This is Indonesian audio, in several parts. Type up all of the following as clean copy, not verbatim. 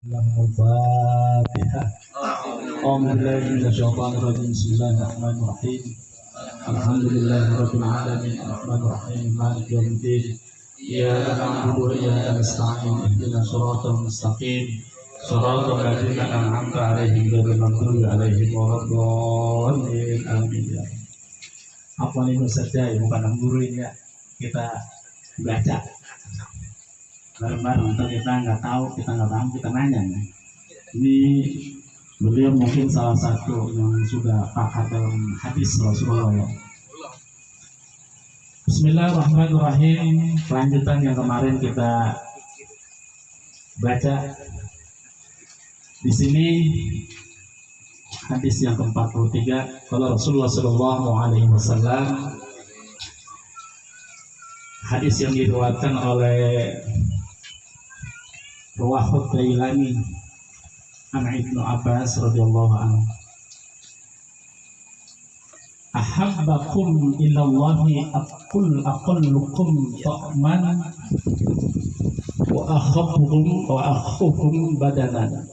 Al-Fatihah. Bismillahirrahmanirrahim. Bismillahirrahmanirrahim. Alhamdulillahirabbil alamin. Arrahmanirrahim. Maliki yaumiddin. Iyyaka na'budu wa iyyaka nasta'in. Ihdinas shiratal mustaqim. Shiratal ladzina an'amta 'alaihim ghairil maghdubi 'alaihim waladdallin. Amin. Apa ini saja ya, bukan guru ini ya. Kita baca bareng-bareng, atau kita nggak tahu, kita nggak paham, kita nanya. Ini beliau mungkin salah satu yang sudah pakar dalam hadis Rasulullah. Bismillahirrahmanirrahim. Kelanjutan yang kemarin kita baca di sini hadis yang ke-43. Kalau Rasulullah Shallallahu Alaihi Wasallam, hadis yang diriwayatkan oleh Rawahut Dailami an Ibnu Abbas radhiyallahu anhu, ahabbakum ilallahi aqallukum ta'man wa akhabbukum badanan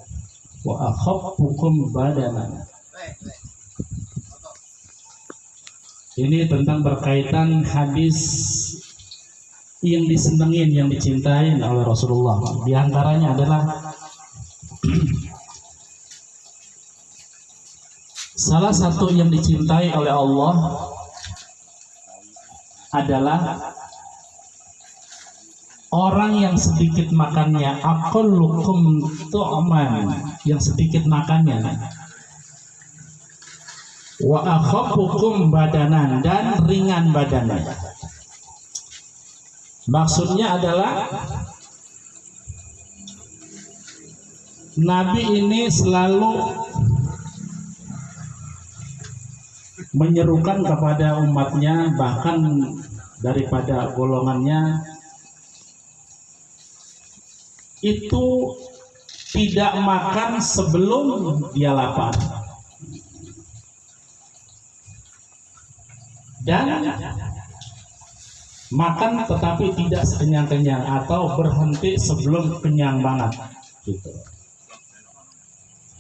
wa akhabbukum badanan. Ini tentang berkaitan hadis yang disenengin, yang dicintai oleh Rasulullah. Di antaranya adalah salah satu yang dicintai oleh Allah adalah orang yang sedikit makannya, aqallukum tu'man, yang sedikit makannya, wa akhabbukum badanan, dan ringan badannya. Maksudnya adalah Nabi ini selalu menyerukan kepada umatnya, bahkan daripada golongannya, itu tidak makan sebelum dia lapar, dan makan tetapi tidak sekenyang-kenyang, atau berhenti sebelum kenyang banget gitu.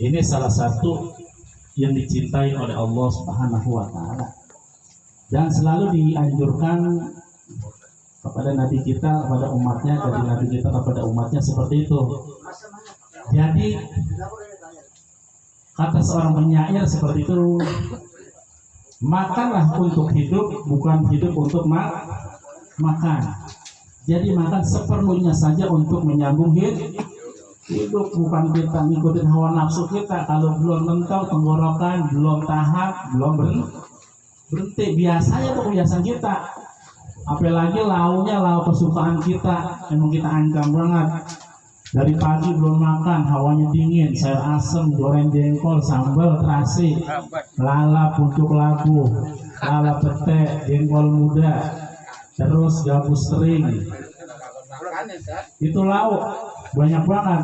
Ini salah satu yang dicintai oleh Allah Subhanahu wa taala, dan selalu dianjurkan kepada nabi kita, kepada umatnya, dari nabi kita kepada umatnya seperti itu. Jadi kata seorang penyair seperti itu, makanlah untuk hidup, bukan hidup untuk makan. Jadi makan seperlunya saja untuk menyambung hidup, bukan kita ngikutin hawa nafsu kita. Kalau belum mentok tenggorokan, belum tahap, belum berhenti, biasanya itu kebiasaan kita. Apalagi launya lau kesukaan kita, emang kita ancam banget. Dari pagi belum makan, hawanya dingin, sayur asem, goreng jengkol, sambal terasi, lala pucuk labu, lala pete, jengkol muda, terus gabus kering. Itu lauk banyak banget.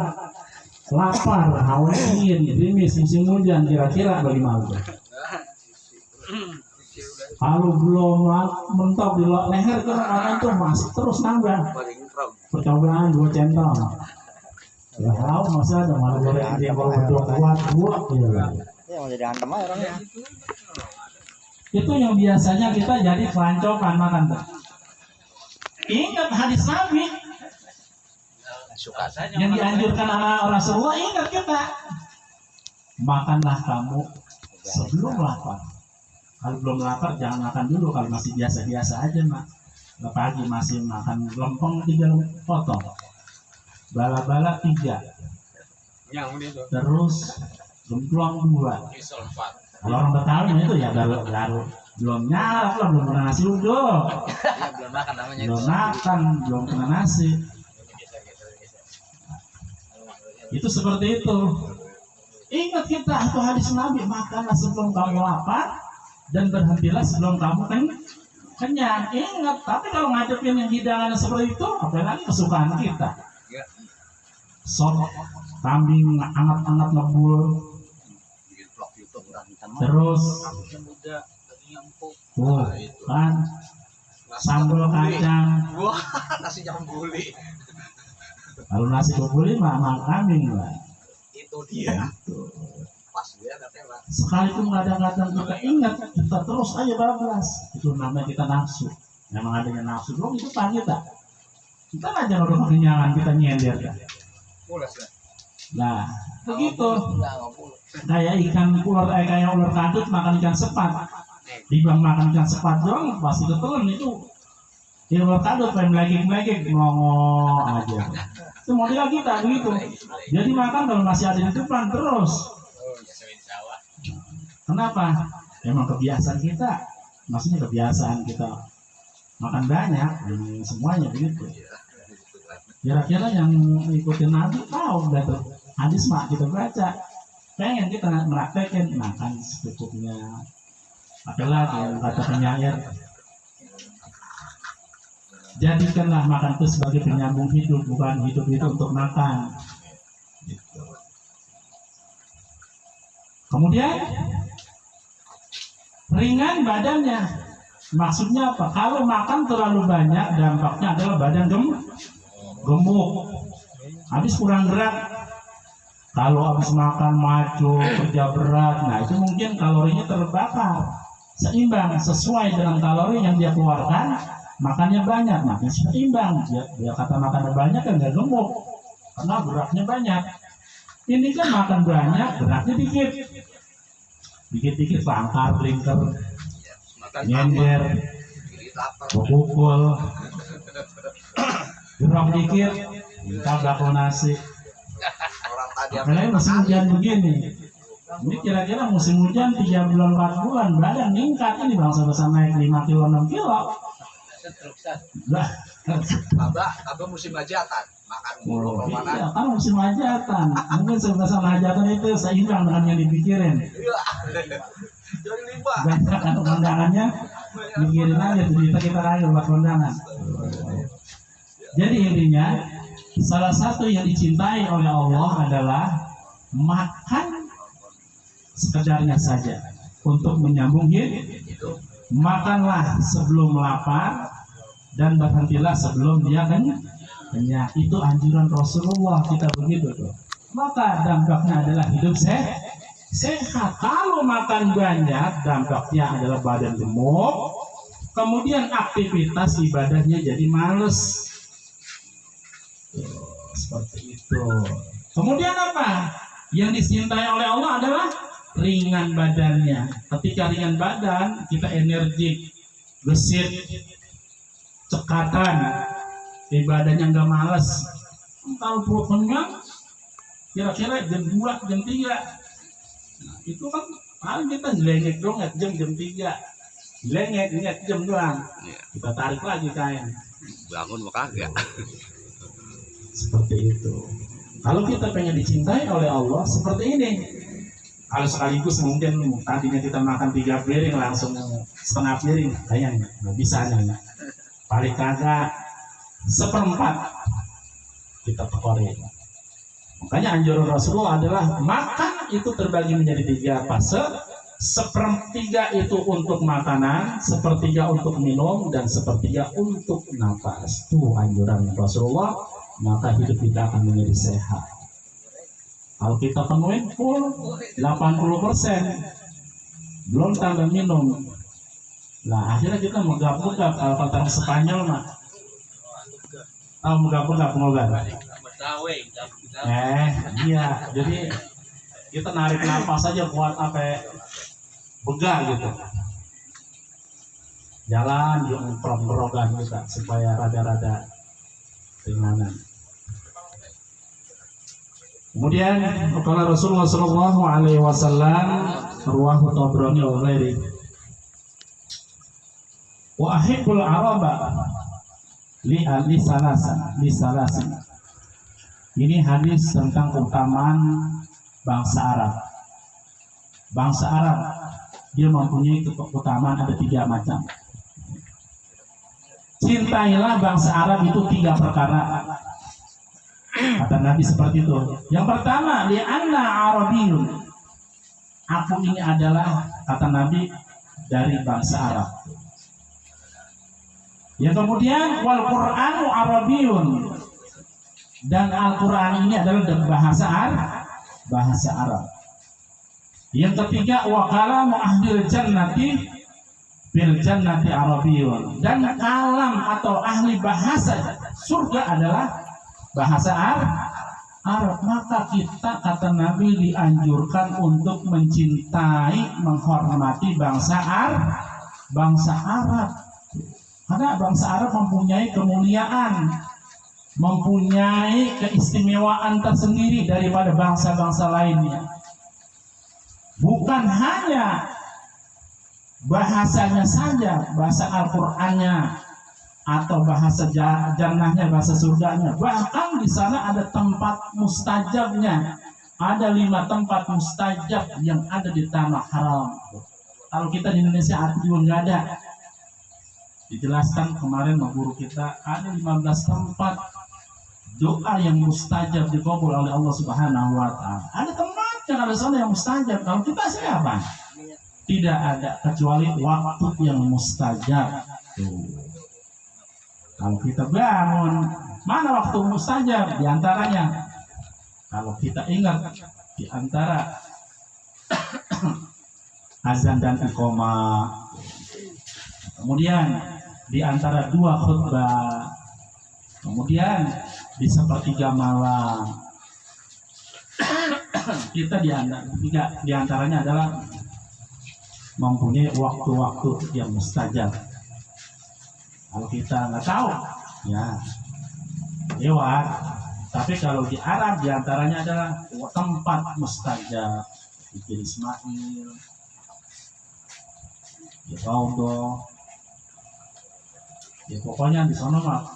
Lapar, hawa dingin, gerimis, musim hujan, kira-kira bagaimana? Kalau belum mentok di leher itu orang itu masih terus nambah. Percobaan 2 centong. Ya tahu masa ada malu goreng jengkol berdua kuat ya. Ya mau jadi hantam aja orangnya. Itu yang biasanya kita jadi kelancokan makan tuh. Ingat hadis Nabi yang dianjurkan anak Rasulullah, ingat kita. Makanlah kamu sebelum lapar. Kalau belum lapar jangan makan dulu. Kalau masih biasa-biasa aja mak. Pagi masih makan lempeng 3 potong, bala-bala 3, terus gemplong 2. Kalau orang Betawi itu ya baru belum nyala, belum kena nasi uduk. Belum makan namanya. Belum makan, belum kena nasi. Itu seperti itu. Ingat kita itu hadis Nabi, makanlah sebelum kamu lapar dan berhentilah sebelum kamu kenyang. Ingat, tapi kalau ngadepin yang hidangan seperti itu, apalagi kesukaan kita. Sop kambing anget-anget ngebul, terus kan sambal kacang, nasi jambuli. Kalau nasi jambuli mah kambing lah. Itu dia. Tuh. Pas dia datang. Sekalipun kadang-kadang kita ingat, kita terus aja bablas. Itu namanya kita nafsu. Memang adanya nafsu dong, itu kan kita. Kita aja udah kekenyangan, kita nyender kan. Nah, begitu. Kayak ikan kayak ular kadut makan ikan sepat. Dibang makan ikan sepat doang pasti ketelan itu. Ya ular kadut pengen melagik ngomong aja. Itu model kita begitu. Jadi makan kalau masih ada di depan terus. Kenapa? Emang kebiasaan kita. Maksudnya kebiasaan kita makan banyak, semuanya begitu. Kira-kira yang ikutin Nabi tahu udah tuh hadis mah kita baca. Pengen kita meraktekin makan secukupnya. Apalagi yang kata penyair. Jadikanlah makan itu sebagai penyambung hidup, bukan hidup itu untuk makan. Gitu. Kemudian ringan badannya. Maksudnya apa? Kalau makan terlalu banyak, dampaknya adalah badan gemuk. Habis kurang gerak. Kalau habis makan maco, kerja berat, nah itu mungkin kalorinya terbakar. Seimbang, sesuai dengan kalori yang dia keluarkan, makannya banyak, makin seimbang. Dia kata makannya banyak kan nggak gemuk, karena geraknya banyak. Ini kan makan banyak, geraknya dikit. Dikit-dikit langkar, blinker, nyender, pukul, gerak dikit, tabrak nasi. Makanya musim hujan begini. Ini kira-kira musim hujan 3 bulan 4 bulan badan meningkat ini bangsa-bangsa naik 5 kilo 6 kilo. Lah, Abah musim hajatan makan mulu kemana? Iya, kan musim hajatan. Mungkin sebesar hajatan itu seimbang dengan yang dipikirin. Iya. Jadi 5. Banyak kan kondangannya mikirin aja kita aja buat kondangan. Jadi intinya salah satu yang dicintai oleh Allah adalah makan sekedarnya saja untuk menyambung hidup. Makanlah sebelum lapar dan berhentilah sebelum dia kenyang. Itu anjuran Rasulullah kita begitu tuh. Maka dampaknya adalah hidup sehat. Kalau makan banyak dampaknya adalah badan gemuk. Kemudian aktivitas ibadahnya jadi males. Seperti itu. Kemudian apa? Yang dicintai oleh Allah adalah ringan badannya. Ketika ringan badan, kita energik, gesit, cekatan, ibadahnya nggak malas. Kalau perut kenyang, kira-kira jam 2, jam 3. Nah, itu kan paling kita jelengek dong, jam 3. Jelengek jam doang. Kita tarik lagi kain. Bangun mau kagak. Seperti itu. Kalau kita pengen dicintai oleh Allah seperti ini. Kalau sekaligus mungkin tadinya kita makan 3 piring langsung setengah piring, kayaknya nggak bisa nih. Paling kagak 1/4 kita tekorin. Makanya anjuran Rasulullah adalah makan itu terbagi menjadi 3 fase. 1/3 itu untuk makanan, 1/3 untuk minum, dan 1/3 untuk nafas. Itu anjuran Rasulullah. Maka hidup kita akan menjadi sehat. Kalau kita penuhin full 80%, belum tambah minum. Nah akhirnya kita megap-megap. Kalau kata Spanyol mah, megap-megap. Iya. Jadi kita narik nafas aja buat apa? Begah gitu. Jalan yang gerogan kita supaya rada-rada ringanan. Kemudian kata Rasulullah Shallallahu Alaihi Wasallam, ruwahu Tabrani wa ghairi, wa ahibbul araba li salasan. Ini hadis tentang keutamaan bangsa Arab. Bangsa Arab dia mempunyai keutamaan ada 3 macam. Cintailah bangsa Arab itu 3 perkara. Kata Nabi seperti itu. Yang pertama, li'anna Arabiyun. Aku ini adalah, kata Nabi, dari bangsa Arab. Yang kemudian, wal Qur'anu Arabiyun. Dan Al-Quran ini adalah bahasa bahasa Arab. Yang ketiga, wa kalamu ahlil jannati bil jannati arabiyyun, dan kalam atau ahli bahasa surga adalah bahasa Arab. Maka kita, kata Nabi, dianjurkan untuk mencintai, menghormati bangsa Arab. Karena bangsa Arab mempunyai kemuliaan, mempunyai keistimewaan tersendiri daripada bangsa-bangsa lainnya. Bukan hanya bahasanya saja, bahasa Al-Qur'annya atau bahasa jannahnya, bahasa surganya. Bahkan di sana ada tempat mustajabnya. Ada 5 tempat mustajab yang ada di tanah haram. Kalau kita di Indonesia juga nggak ada. Dijelaskan kemarin sama guru kita, ada 15 tempat doa yang mustajab dikabul oleh Allah Subhanahu wa taala. Ada tempatnya, ada sana yang mustajab. Kalau kita siapa? Tidak ada kecuali waktu yang mustajab. Kalau kita bangun, mana waktu mustajab? Di antaranya, kalau kita ingat, di antara azan dan iqamah. Kemudian di antara 2 khutbah. Kemudian di sepertiga malam. Kita di antaranya adalah mempunyai waktu-waktu yang mustajab. Kalau kita nggak tahu, ya lewat. Tapi kalau di Arab, di antaranya adalah tempat mustajab. Di Ismail, di Raudoh, ya pokoknya di sana mah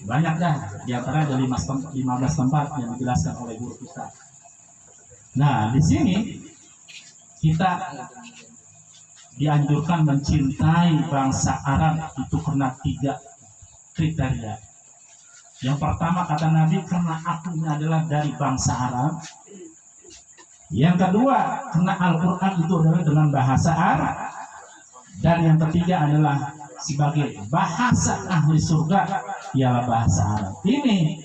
banyak dah. Di antara ada 15 tempat yang dijelaskan oleh guru kita. Nah, di sini kita dianjurkan mencintai bangsa Arab itu karena 3 kriteria. Yang pertama, kata Nabi, karena aku ini adalah dari bangsa Arab. Yang kedua, karena Al-Quran itu adalah dengan bahasa Arab. Dan yang ketiga adalah sebagai bahasa ahli surga, ialah bahasa Arab. Ini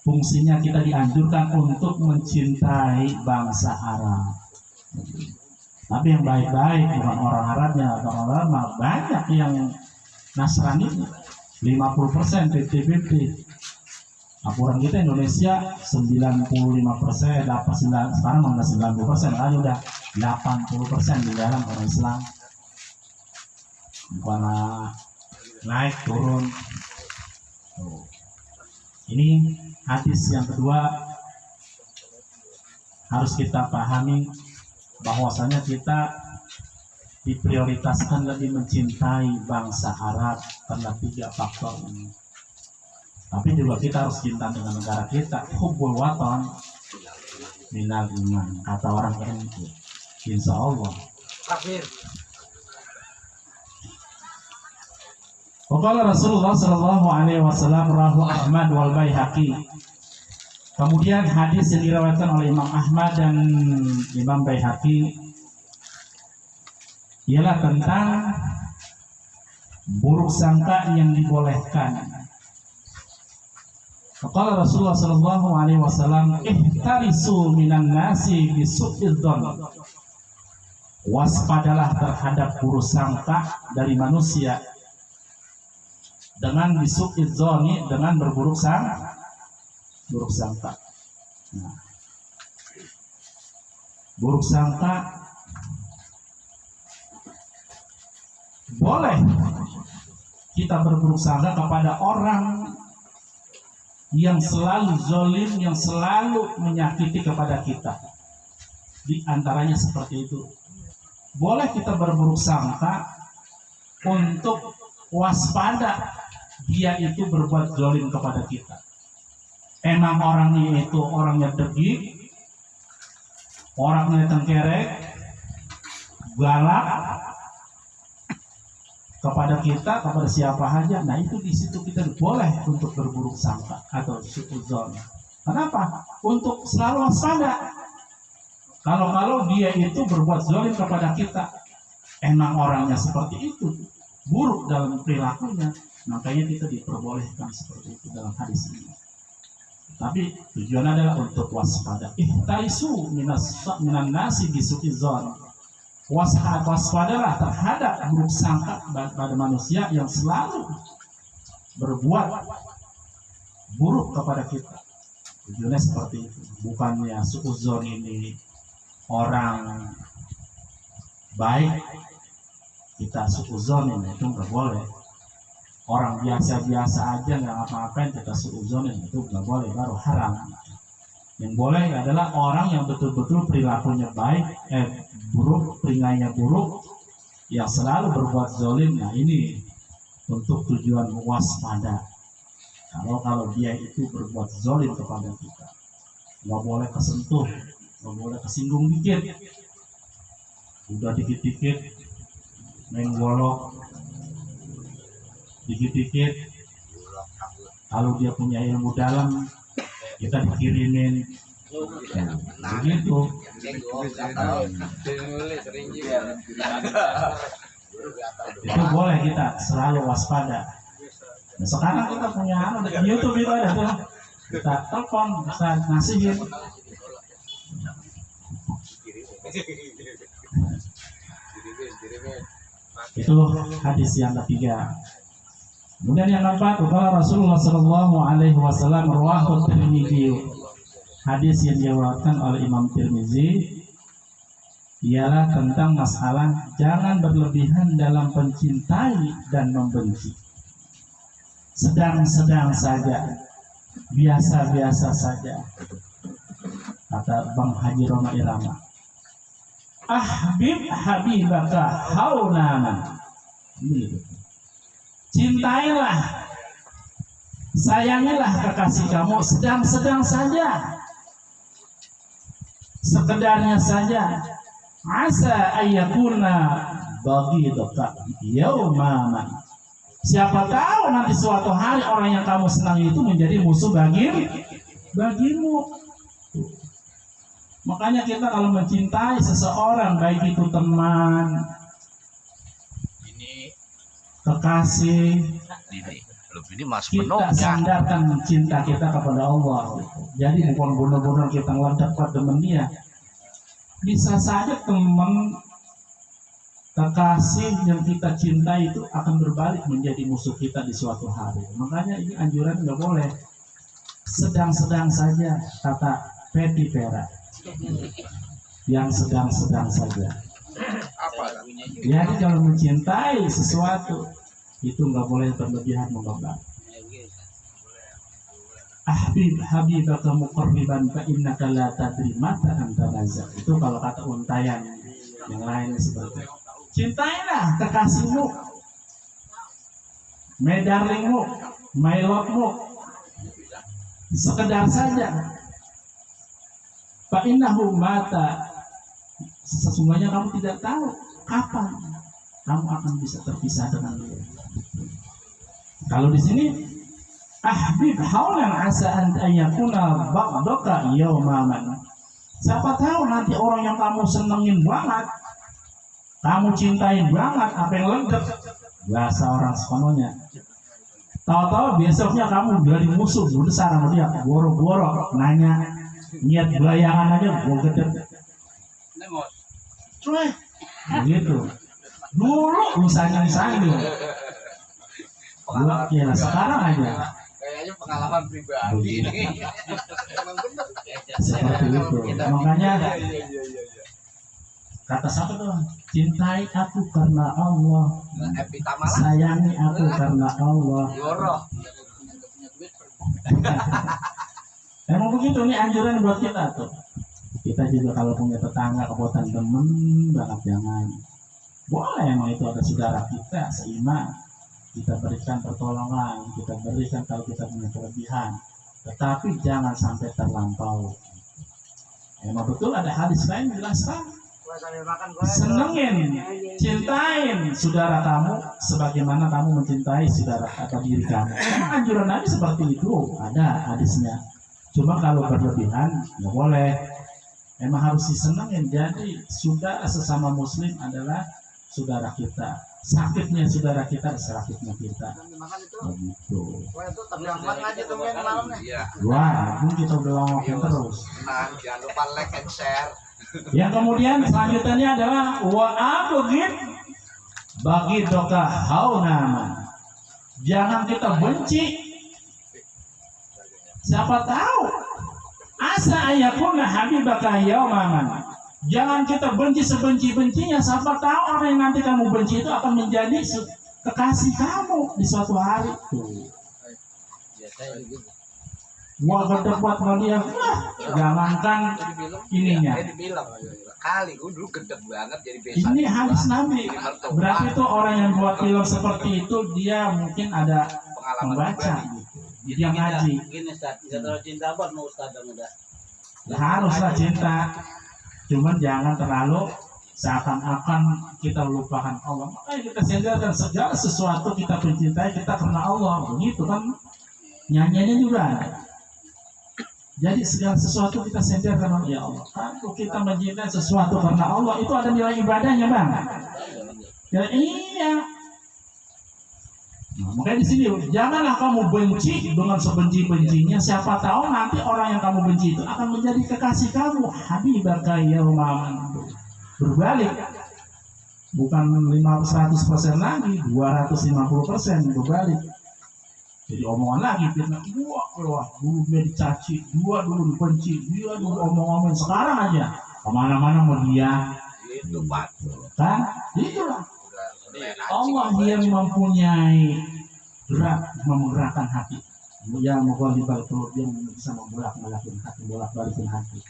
fungsinya kita dianjurkan untuk mencintai bangsa Arab. Tapi yang baik-baik, bukan orang Arabnya. Orang Arab banyak yang Nasrani, 50% 50-50. Laporan kita Indonesia 95%, sekarang udah 90%, aja udah 80% di dalam orang Islam. Bukan naik turun. Ini hadis yang kedua harus kita pahami, bahwasanya kita diprioritaskan lebih mencintai bangsa Arab karena 3 faktor ini. Tapi juga kita harus cinta dengan negara kita. Hubbul watan minal iman, kata orang NU. Insya Allah. Kafir. Waqala Rasulullah sallallahu alaihi wasallam rahu Ahmad wal Baihaqi. Kemudian hadis yang diriwayatkan oleh Imam Ahmad dan Imam Baihaqi ialah tentang buruk sangka yang dibolehkan. Waqala Rasulullah sallallahu alaihi wasallam, ihtarisu minan nasi bisu'idzon. Waspadalah terhadap buruk sangka dari manusia dengan bisu'idzoni, dengan berburuk sangka. Nah, buruk sangka boleh kita berburuk sangka kepada orang yang selalu zolim, yang selalu menyakiti kepada kita. Di antaranya seperti itu. Boleh kita berburuk sangka untuk waspada dia itu berbuat zolim kepada kita. Emang orangnya itu orangnya degil, orangnya tengkerek, galak kepada kita, kepada siapa saja. Nah, itu di situ kita boleh untuk berburuk sangka atau suudzon. Kenapa? Untuk selalu waspada. Kalau dia itu berbuat zalim kepada kita, emang orangnya seperti itu, buruk dalam perilakunya, makanya kita diperbolehkan seperti itu dalam hadis ini. Tapi tujuan adalah untuk waspada. Ihtaisu minan nasi bisuizon. Waspadalah terhadap buruk sangka pada manusia yang selalu berbuat buruk kepada kita. Tujuannya seperti itu. Bukannya suuzon ini orang baik, kita suuzon ini itu nggak boleh. Orang biasa-biasa aja nggak ngapa-ngapain kita suuzonin, itu nggak boleh, baru haram. Yang boleh adalah orang yang betul-betul perilakunya baik, buruk, peringainya buruk, yang selalu berbuat zolim. Nah ini untuk tujuan waspada. Kalau dia itu berbuat zolim kepada kita, nggak boleh kesentuh, nggak boleh kesinggung dikit. Udah dikit-dikit main golok, dikit-dikit kalau dia punya ilmu dalam kita dikirimin begitu. Itu boleh kita selalu waspada. Nah, sekarang kita punya di YouTube itu ada tuh, kita telepon, kita nasihin. Itu hadis yang ketiga. Kemudian yang keempat, kata Rasulullah Shallallahu Alaihi Wasallam, rawahu Tirmidzi. Hadis yang diriwayatkan oleh Imam Tirmidzi ialah tentang masalah jangan berlebihan dalam mencintai dan membenci. Sedang-sedang saja, biasa-biasa saja. Kata Bang Haji Roma Irama, ahbib habibaka haunaman. Cintailah, sayangilah kekasih kamu sedang-sedang saja, sekedarnya saja. Asa ayyakuna baghidaka yauman. Siapa tahu nanti suatu hari orang yang kamu senangi itu menjadi musuh bagimu. Makanya kita kalau mencintai seseorang, baik itu teman, kekasih, kita sandarkan cinta kita kepada Allah. Jadi bukan benar-benar kita ngeledak pada teman dia. Bisa saja teman, kekasih yang kita cintai itu akan berbalik menjadi musuh kita di suatu hari. Makanya ini anjuran nggak boleh. Sedang-sedang saja, kata Peti Pera. Yang sedang-sedang saja. Jadi kalau mencintai sesuatu itu nggak boleh berlebihan membebani. Ahbib habibaka muqarriban fa innaka la tadri mata anta nazar. Itu kalau kata untayan yang lain seperti itu. Cintailah kekasihmu, my darlingmu, my love-mu, sekedar saja. Fa innahu mata, sesungguhnya kamu tidak tahu kapan kamu akan bisa terpisah dengan dia. Kalau di sini ahbib haulan asa an ayakuna ba'daka yauman. Siapa tahu nanti orang yang kamu senengin banget, kamu cintain banget, apa yang lengkap bahasa orang sepenuhnya. Tahu-tahu besoknya kamu dari musuh besar sama dia, boro-boro nanya, niat belayangan aja gue gede. Cuy, begitu. Dulu lu sayang-sayang. Ya, sekarang aja. Kayaknya pengalaman pribadi ini. Seperti itu. Makanya kata siapa tuh? Cintai aku karena Allah. Sayangi aku karena Allah. Emang begitu, nih anjuran buat kita tuh. Kita juga kalau punya tetangga, kebuatan temen, banget jangan. Boleh emang itu ada saudara kita seiman. Kita berikan pertolongan, kita berikan kalau kita punya kelebihan, tetapi jangan sampai terlampau. Emang betul ada hadis lain jelaskan, senengin, cintain saudara kamu sebagaimana kamu mencintai saudara atau diri kamu. Emang anjuran Nabi seperti itu, ada hadisnya. Cuma kalau berlebihan nggak boleh. Emang harus disenengin. Jadi saudara sesama muslim adalah saudara kita, sakitnya saudara kita, sakitnya kita. Makan itu. Begitu. Wah itu tergambar aja tuh kan malamnya. Iya. Wah, ini kita udah ngomongin terus. Nah, jangan lupa like and share. Yang kemudian selanjutnya adalah wa abghid bagi doka hauna. Jangan kita benci. Siapa tahu asa ayakuna habibaka yauman. Jangan kita benci sebenci-bencinya. Siapa tahu orang yang nanti kamu benci itu akan menjadi kekasih kamu di suatu hari. Wah, berdebat sama dia. Jangankan ininya. Kali gue dulu gedeg banget jadi besan. Ini hadis Nabi. Berarti itu orang yang buat film seperti itu dia mungkin ada membaca gitu. Dia ngaji. Gini Ustaz, tidak terlalu cinta buat mau Ustaz muda. Haruslah cinta. Cuman jangan terlalu seakan-akan kita lupakan Allah. Makanya kita sadarkan segala sesuatu kita mencintai kita karena Allah. Begitu kan nyanyiannya juga ada. Jadi segala sesuatu kita sadar karena ya Allah. Kalau kita mencintai sesuatu karena Allah itu ada nilai ibadahnya bang. Ya iya. Nah, makanya di sini janganlah kamu benci dengan sebenci-bencinya. Siapa tahu nanti orang yang kamu benci itu akan menjadi kekasih kamu. Habibaka yauman. Berbalik. Bukan 100% lagi, 250% berbalik. Jadi omongan lagi fitnah, dua dulu dia dicaci, dua dulu dibenci, dia dulu omong-omong sekarang aja kemana-mana mau dia Itu Pak. kan itulah Allah yang mempunyai gerak menggerakkan hati, yang menggolibal perut, yang bisa membolak-balikin hati, bolak-balikin hati.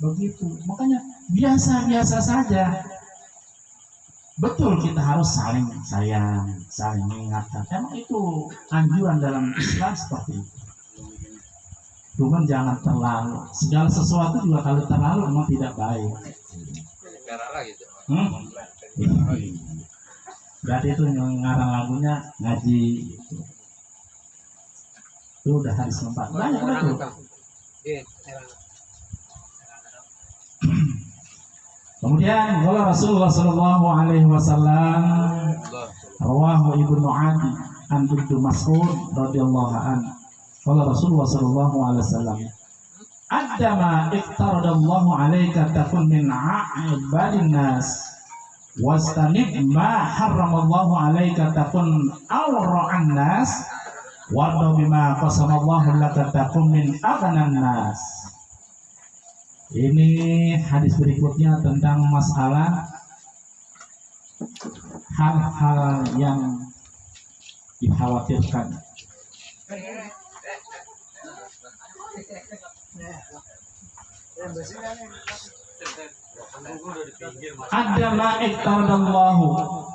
Begitu, makanya biasa-biasa saja. Betul kita harus saling sayang, saling mengingatkan. Emang itu anjuran dalam Islam seperti itu. Cuman jangan terlalu. Segala sesuatu juga kalau terlalu memang tidak baik. Gitu. Berarti itu yang ngarang lagunya ngaji. Gitu. Itu udah hari keempat. Banyak betul. Kemudian kalau Rasulullah Shallallahu Alaihi Wasallam rawahu Ibnu Adi an Ibnu Mas'ud radhiyallahu an. Kalau Rasulullah Shallallahu Alaihi Wasallam adama iftaradallahu alaika takun min ibadin nas wastanib ma harramallahu alaika takun awra'an nas warda bima qasamallahu laka takun min aghanan nas. Ini hadis berikutnya tentang masalah hal-hal yang dikhawatirkan. Adalah iktadallahu,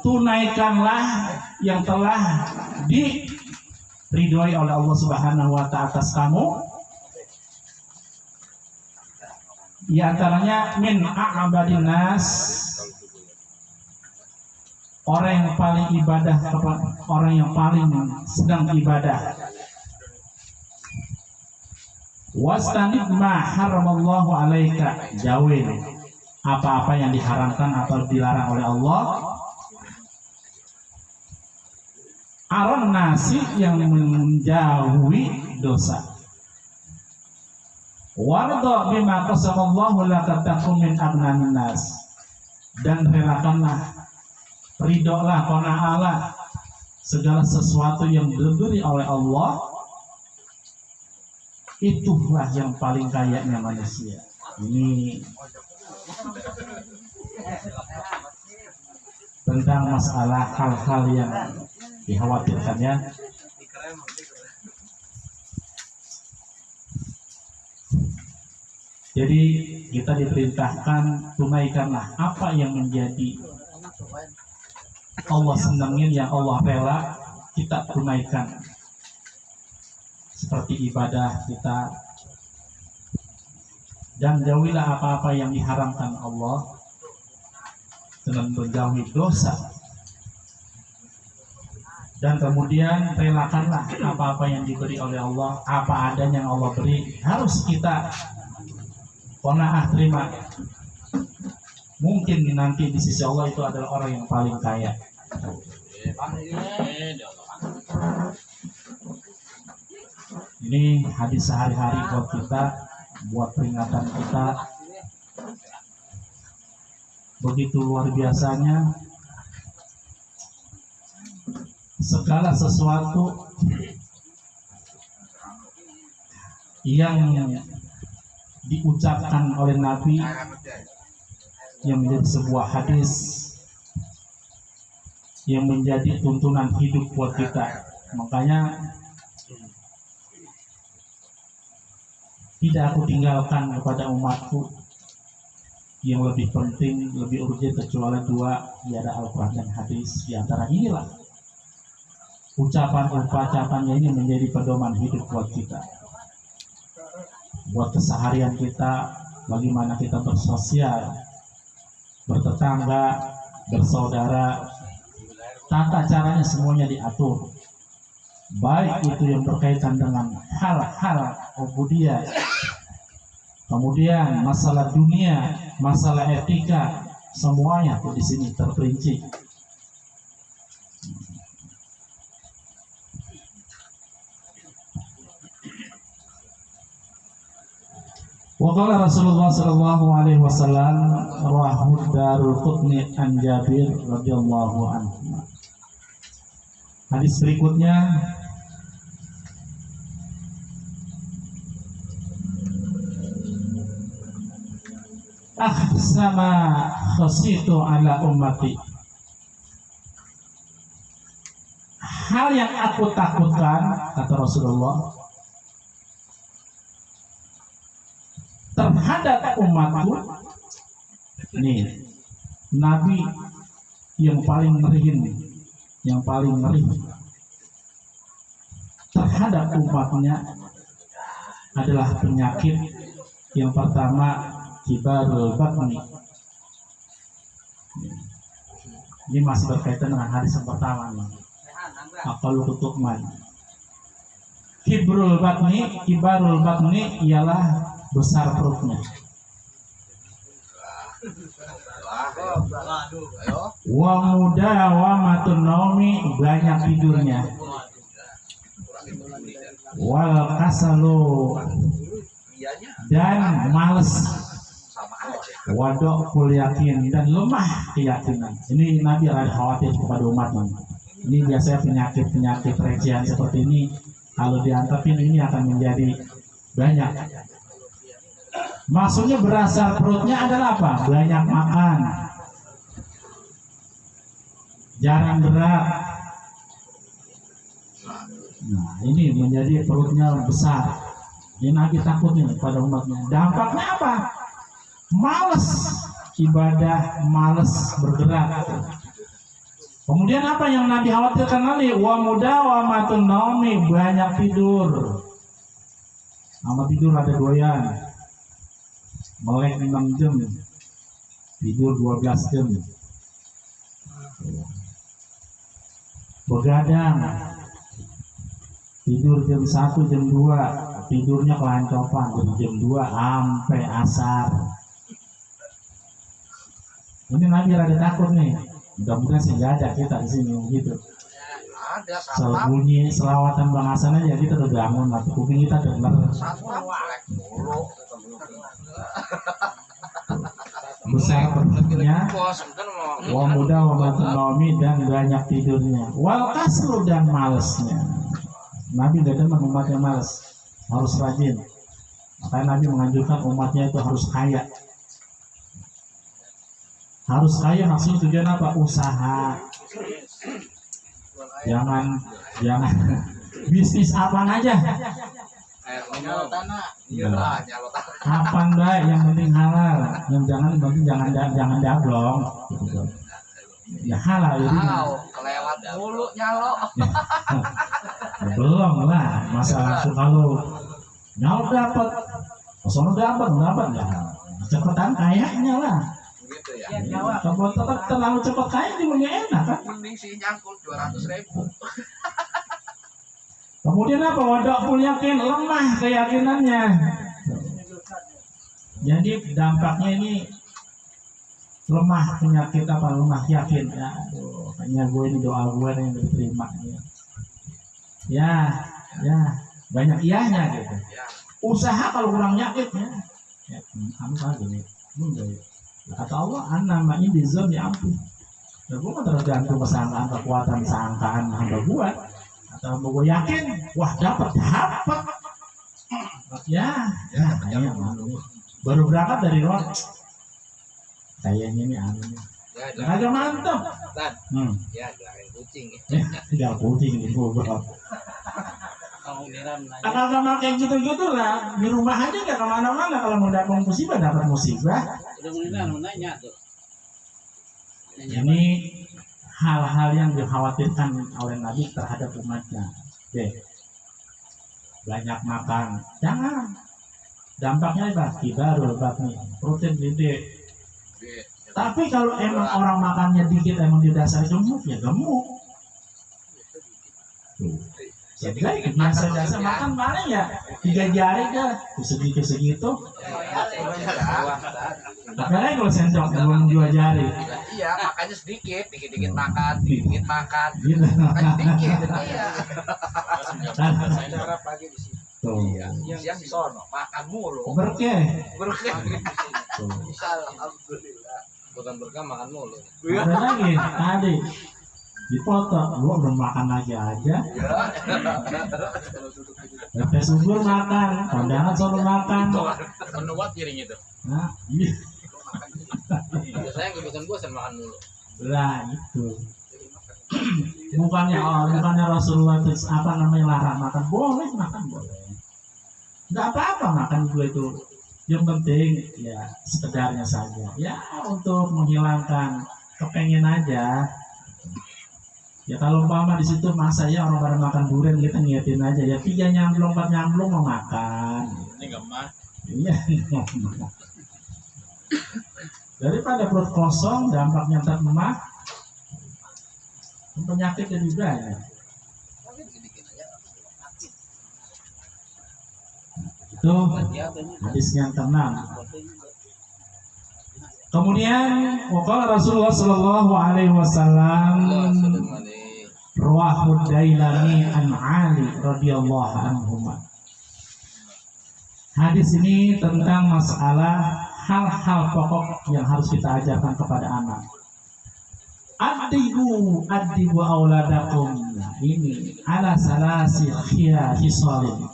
tunaikanlah yang telah diridhoi oleh Allah Subhanahu wa Ta'ala atas kamu. Di antaranya min a'badin nas, orang yang paling ibadah, orang yang paling sedang ibadah. Wastanib ma haramallahu alaika, jauhin apa-apa yang diharamkan atau dilarang oleh Allah. Aron nasi, yang menjauhi dosa. Warda bima qasamallahu laka takun min agnanin nas, dan relakanlah, ridholah, qana'alah segala sesuatu yang diberi oleh Allah, itulah yang paling kayanya manusia. Ini tentang masalah hal-hal yang dikhawatirkannya. Jadi kita diperintahkan tunaikanlah apa yang menjadi Allah senangin, yang Allah rela, kita tunaikan. Seperti ibadah kita, dan jauhilah apa-apa yang diharamkan Allah dengan menjauhi dosa. Dan kemudian relakanlah apa-apa yang diberi oleh Allah, apa adanya yang Allah beri harus kita qanaah, terima. mungkin nanti di sisi Allah itu adalah orang yang paling kaya. Ini hadis sehari-hari buat kita, buat peringatan kita. Begitu luar biasanya segala sesuatu yang diucapkan oleh Nabi yang menjadi sebuah hadis yang menjadi tuntunan hidup buat kita. Makanya tidak aku tinggalkan kepada umatku yang lebih penting, lebih urgent kecuali dua, yaitu Al-Quran dan hadis. Di antara inilah ucapan-ucapannya ini menjadi pedoman hidup buat kita, buat keseharian kita, bagaimana kita bersosial, bertetangga, bersaudara. Tata caranya semuanya diatur, baik itu yang berkaitan dengan hal-hal ubudiyah, kemudian masalah dunia, masalah etika, semuanya tuh di sini terperinci. Waqala Rasulullah sallallahu alaihi wasallam rawahu Daraqutni an Jabir radhiyallahu anhu. Hadis berikutnya sama khasitu ala ummati. Hal yang aku takutkan, kata Rasulullah, terhadap umatku. Nih, Nabi yang paling ngeriin, yang paling ngeri terhadap umatnya adalah penyakit yang pertama, kibarul batni. Ini masih berkaitan dengan hadis yang pertama nih. Aqallu tuqman. Kibarul batni ialah besar perutnya. Wa mudawamatun naumi, banyak tidurnya. Wal kasalu, dan males. Wadok yakin, dan lemah keyakinan. Ini Nabi rada khawatir kepada umatnya. Ini biasanya penyakit recehan seperti ini kalau diantepin ini akan menjadi banyak. Maksudnya berasal perutnya adalah apa? Banyak makan, jarang gerak. Nah, ini menjadi perutnya besar. Ini Nabi takutnya pada umatnya. Dampaknya apa? Males ibadah, males bergerak. Kemudian apa yang Nabi khawatirkan lagi? Wa mudawamatun naumi, banyak tidur. Sama tidur ada goyang. Melek 6 jam, tidur 12 jam. Begadang, tidur jam 1, jam 2, tidurnya kelancopan dari jam 2 sampai asar. Ini Nabi rada takut nih. Mudah-mudahan sih nggak ada kita di sini gitu. Ada Soal bunyi selawatan Bang Hasan aja kita udah bangun, tapi kuping kita dengar. Besar perutnya, wa muda wa matnomi, dan banyak tidurnya, wal kasru, dan malesnya. Nabi gak demen umatnya males, harus rajin. Makanya Nabi menganjurkan umatnya itu harus kaya. Harus kaya maksudnya tujuan apa? Usaha. Jangan bisnis apa aja. Nyalo tanah. Iya, nyalo tanah. Kapan baik, yang penting halal. Yang jangan dablong. Ya halal jadi. Kelewat mulu nyalo. Belum lah, masalah kalau nyalo dapat, sono dapat ya. Cepetan kayaknya lah. Gitu ya. Kalau tetap terlalu cepat kaya juga enak kan. Mending sih nyangkut 200.000. Kemudian apa? Wadok yakin, lemah keyakinannya. Jadi dampaknya ini lemah penyakit apa lemah yakin ya. Aduh, kayaknya gue ini doa gue yang diterima ya. Ya banyak iyanya gitu. Ya. Usaha kalau kurang yakin ya kamu lagi nih kata Allah an-nama ini zon ya ampun. Ya gue kan tergantung kesangkaan kekuatan sangkaan hamba gue atau hamba gue yakin wah dapat ya kayaknya baru berangkat dari road kayaknya ini nih Ya, agak mantap Dan, ya, jangan kucing. tidak kucing di gue Kamu niram nanya. agak kayak gitu-gitu lah di rumah aja gak kemana-mana kalau mau dapat musibah Udah mulai nanya tuh. ini hal-hal yang dikhawatirkan oleh Nabi terhadap umatnya. Banyak makan jangan dampaknya kibarul batni protein gede. Tapi kalau emang orang makannya dikit emang didasari gemuk ya gemuk. Jadi biasa makan paling ya 3 jari dah segitu. Makanya kalau sendok belum 2 jari. Iya, makanya sedikit, dikit-dikit makan, dikit-dikit makan. Gitu. Makanya sedikit. Iya. Cara pagi di sini. Tuh. Iya. Siang di sono, makan mulu. Berkeh. Berkah. Tuh. Alhamdulillah. Bukan berkah makan mulu. Ada lagi tadi dipoto, gua belum makan lagi aja. Pepe subur makan, kondangan selalu makan. Menuat piring itu. Nah, iya. Biasanya kebiasaan gua makan mulu. Lah itu. Bukannya Rasulullah itu apa namanya larang makan boleh. Nggak apa-apa makan gue itu. Yang penting ya sekedarnya saja. Ya untuk menghilangkan kepengen aja. Ya kalau umpama di situ masa ya orang pada makan durian kita ngiyatin aja ya 3 nyamplung 4 nyamplung mau makan. Ini enggak mah. Iya. Daripada perut kosong dampaknya terlemah penyakit juga ya. Itu hadis yang ke-6. Kemudian waqala Rasulullah sallallahu alaihi wasallam rawahu Dailami an Ali radhiyallahu anhu. Hadis ini tentang masalah hal-hal pokok yang harus kita ajarkan kepada anak. Adibu auladakum. Ini ala salasi khisalin.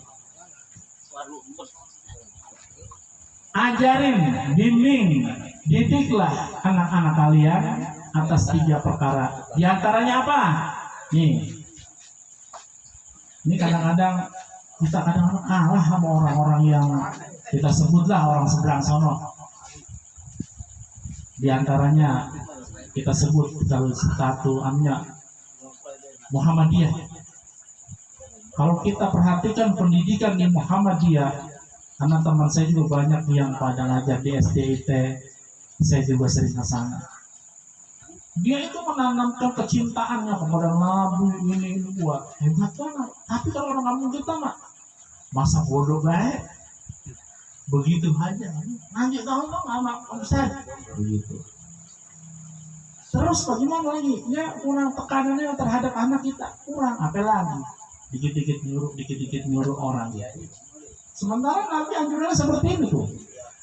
Ajarin, bimbing, didiklah anak-anak kalian atas 3 perkara. Di antaranya apa? Nih. Ini kadang-kadang kita kadang-kadang kalah sama orang-orang yang kita sebutlah orang seberang sono. Di antaranya kita sebut kalau satu amnya Muhammadiyah. Kalau kita perhatikan pendidikan di Muhammadiyah, karena teman saya juga banyak yang pada ngajar di SDIT, saya juga sering ke sana. Dia itu menanamkan kecintaannya kepada Nabi ini buat hebat banget. Tapi kalau orang kampung kita mah masa bodoh baik, begitu aja. Nanti tahu anak Ustaz begitu. Terus bagaimana lagi? Ya kurang tekanannya terhadap anak kita kurang. Apa lagi? Dikit-dikit nyuruh orang ya. Sementara Nabi anjurannya seperti ini tuh.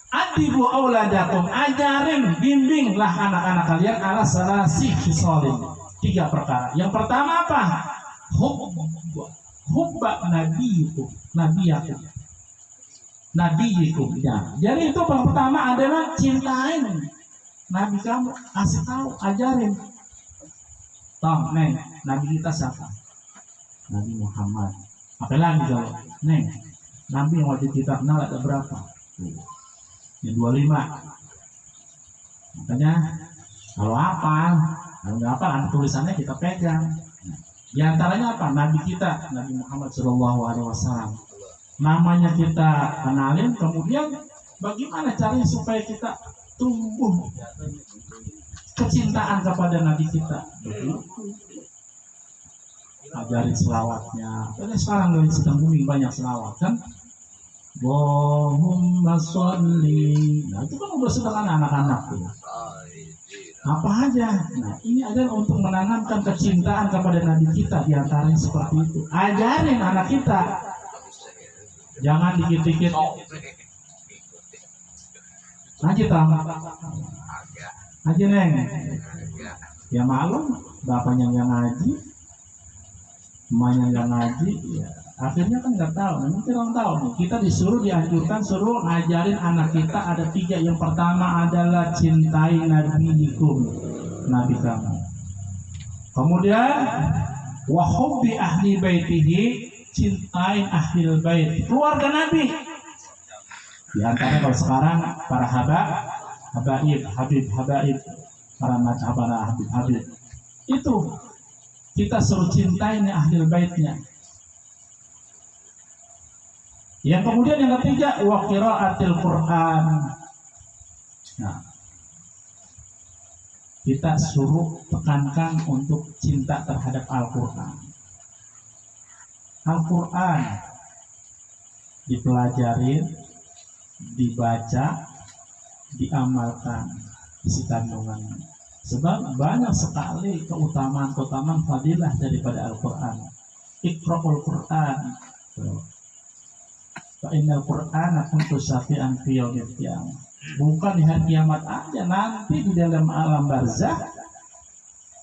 Adibu auladakum, ajarin, bimbinglah anak-anak kalian ala salasi khisalin. 3 perkara. Yang pertama apa? Hubba nabiyikum. Ya. Jadi itu yang pertama adalah cintain Nabi kamu, kasih tahu, ajarin. Neng, Nabi kita siapa? Nabi Muhammad. Apalagi kalau Neng, Nabi yang wajib kita kenal ada berapa? Yang 25. Makanya kalau nggak apa, ada tulisannya kita pegang. Di antaranya apa? Nabi kita, Nabi Muhammad SAW. Namanya kita kenalin, kemudian bagaimana caranya supaya kita tumbuh kecintaan kepada Nabi kita. Ajarin selawatnya. Karena sekarang lagi sedang booming banyak selawat kan. Allahumma sholli. Nah itu kan udah sedangkan anak-anak tuh. Apa aja. Nah, ini adalah untuk menanamkan kecintaan kepada Nabi kita, diantaranya seperti itu. Ajarin anak kita, jangan dikit-dikit ngaji tamat, ngaji neng, ya maklum bapaknya nggak ngaji, emaknya nggak ngaji, ya akhirnya kan nggak tahu. Nanti orang tahu nih, kita disuruh dianjurkan suruh ngajarin anak kita ada 3. Yang pertama adalah cintai nabiyikum, nabi kamu. Kemudian wa hubbi ahli baitihi, cintai ahli bait, keluarga nabi. Di antara kalau sekarang para habaib, para habib itu kita suruh cintai nih ahli baitnya. Yang kemudian yang ketiga wa qiraatil Quran. Nah, kita suruh tekankan untuk cinta terhadap Al-Quran. Al-Quran dipelajarin, dibaca, diamalkan isi kandungannya. Sebab banyak sekali keutamaan fadilah daripada Al-Quran. Iqra'ul Quran. Fa innal Qur'ana kuntu syafi'an fi yaumil qiyamah. Bukan di hari kiamat aja, nanti di dalam alam barzakh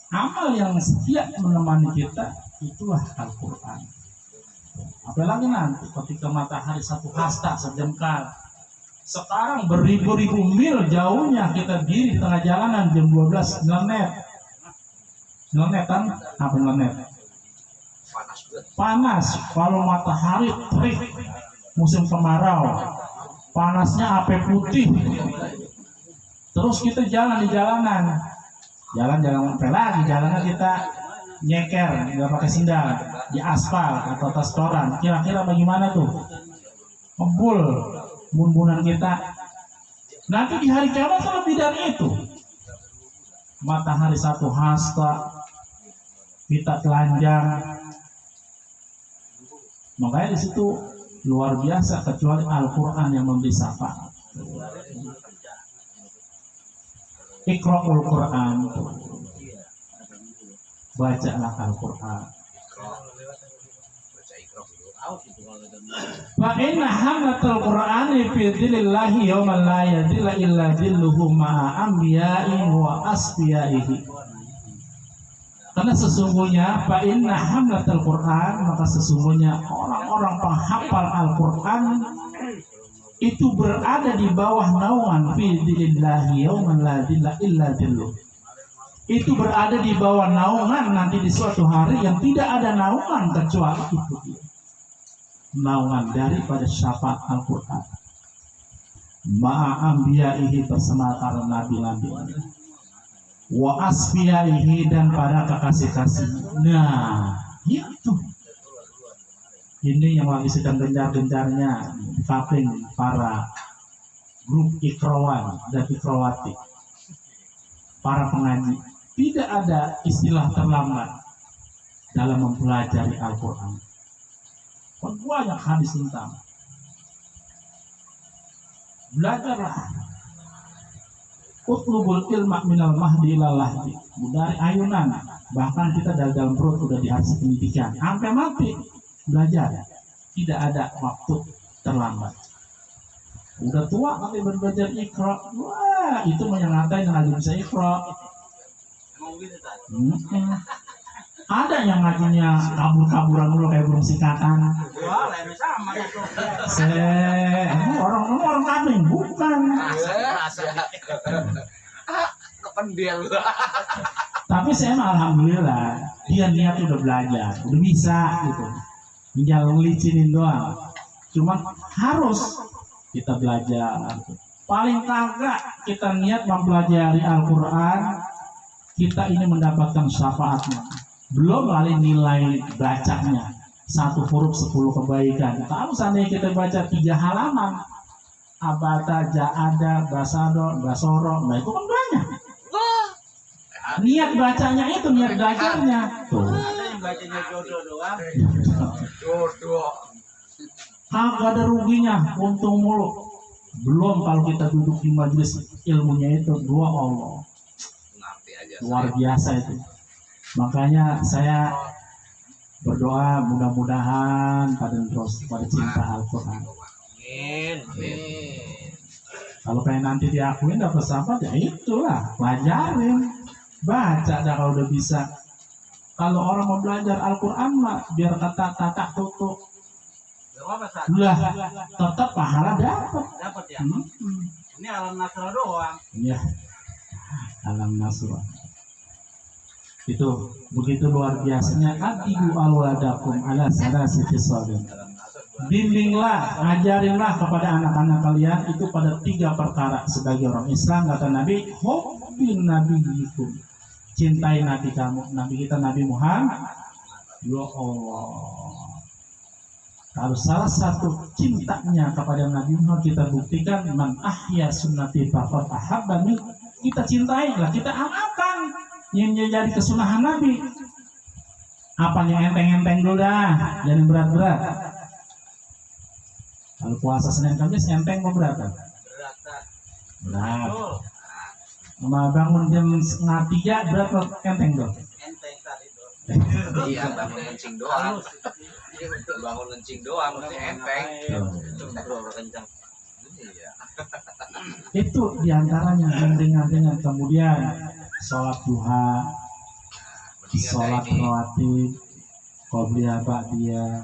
amal yang setia menemani kita itulah Al-Quran. Apalagi nanti ketika matahari satu hasta sejengkal. Sekarang beribu-ribu mil jauhnya kita diri di tengah jalanan jam 12 nyeleneh. Nyeleneh kan? Apa nyeleneh? Panas. Kalau matahari terik musim kemarau, panasnya api putih. Terus kita jalan di jalanan. Jalan-jalan lagi, jalannya kita nyeker, nggak pakai sendal, di aspal atau atas toran. Kira-kira bagaimana tuh? Ngebul bun-bunan kita. Nanti di hari kiamat kan lebih dari itu. Matahari satu hasta, kita telanjang. Makanya di situ luar biasa, kecuali Al-Quran yang memberi syafaat. Iqra'ul Quran, bacalah Al-Quran. Fa inna hamlatul Qur'ani fi dhillillahi yawman la yadilla illa dhilluhu ma'a anbiya'i wa asfiyaihi. Karena sesungguhnya fa inna hamlatul Qur'an, maka sesungguhnya orang-orang penghafal Al-Quran itu berada di bawah naungan fi dhillillahi yawman la dhilla illa dhilluh. Itu berada di bawah naungan nanti di suatu hari yang tidak ada naungan kecuali itu dia. Naungan daripada syafaat Al-Quran. Ma'a anbiya'ihi, bersama para nabi-nabi, wa asfiyaihi, dan para kekasih-kasih. Nah, itu. Ini yang lagi sedang gencar-gencarnya kaping para grup ikrawan dan ikrawati, para pengaji. Tidak ada istilah terlambat dalam mempelajari Al-Quran. Banyak hadis tentang belajarlah. Utlubul ilma minal mahdi ilal lahdi. Dari ayunan, bahkan kita dalam perut sudah dikasih pendidikan sampai mati belajar. Tidak ada waktu terlambat. Udah tua tapi belajar Iqra, wah itu menyengatai yang lagi bisa Iqra. Ada yang ngajinya kabur-kaburan dulu kayak burung sikatan. Orang kambing bukan. Kependil. Tapi saya alhamdulillah dia niat udah belajar, udah bisa gitu. Tinggal ngelicinin doang. Cuman harus kita belajar. Paling kagak kita niat mempelajari Al-Quran, kita ini mendapatkan syafaatnya. Belum kali nilai bacanya, 1 huruf 10 kebaikan. Kalau seandainya kita baca 3 halaman, abata, ja'ada, basado, basoro, nah itu kan banyak. Niat bacanya itu, niat belajarnya. Tuh. Ada yang bacanya jodoh doang. Jodoh. Kagak ada ruginya, untung mulu. Belum kalau kita duduk di majelis ilmunya itu, dua Allah. luar biasa itu. Makanya saya berdoa mudah-mudahan pada cinta Al-Quran. Amin. Kalau pengen nanti diakuin dapat sahabat ya itulah, pelajarin, baca dah kalau udah bisa. Kalau orang mau belajar Al-Quran mah biar kata tutup, Gak apa Sat? lah tetap pahala dapat. Dapat ya? Hmm. Ini alam nasrul doang. Ya, alam nasrul. Itu begitu luar biasanya. Adibu alwadakum ala salasati salim. Bimbinglah, ajarinlah kepada anak-anak kalian itu pada 3 perkara sebagai orang Islam. Kata Nabi, hubbin nabiyikum, cintai Nabi kamu, Nabi kita Nabi Muhammad. Ya Allah, kalau salah satu cintanya kepada Nabi Muhammad kita buktikan, man ahya sunnati faqad ahabbani, kita cintai lah, kita amalkan yang menjadi kesunahan Nabi. Apa yang enteng-enteng dulu dah, jangan berat-berat. Kalau puasa Senin Kamis enteng mau berat kan? Berat Sat. Berat. Betul. Sama bangun jam 2:30 berat kok, enteng dong. Enteng Sat itu. Iya, bangun kencing doang. Bangun kencing doang mesti enteng. Kencang. Iya. Itu diantaranya dengan kemudian sholat duha, sholat rawatib, qobliyah ba'diyah,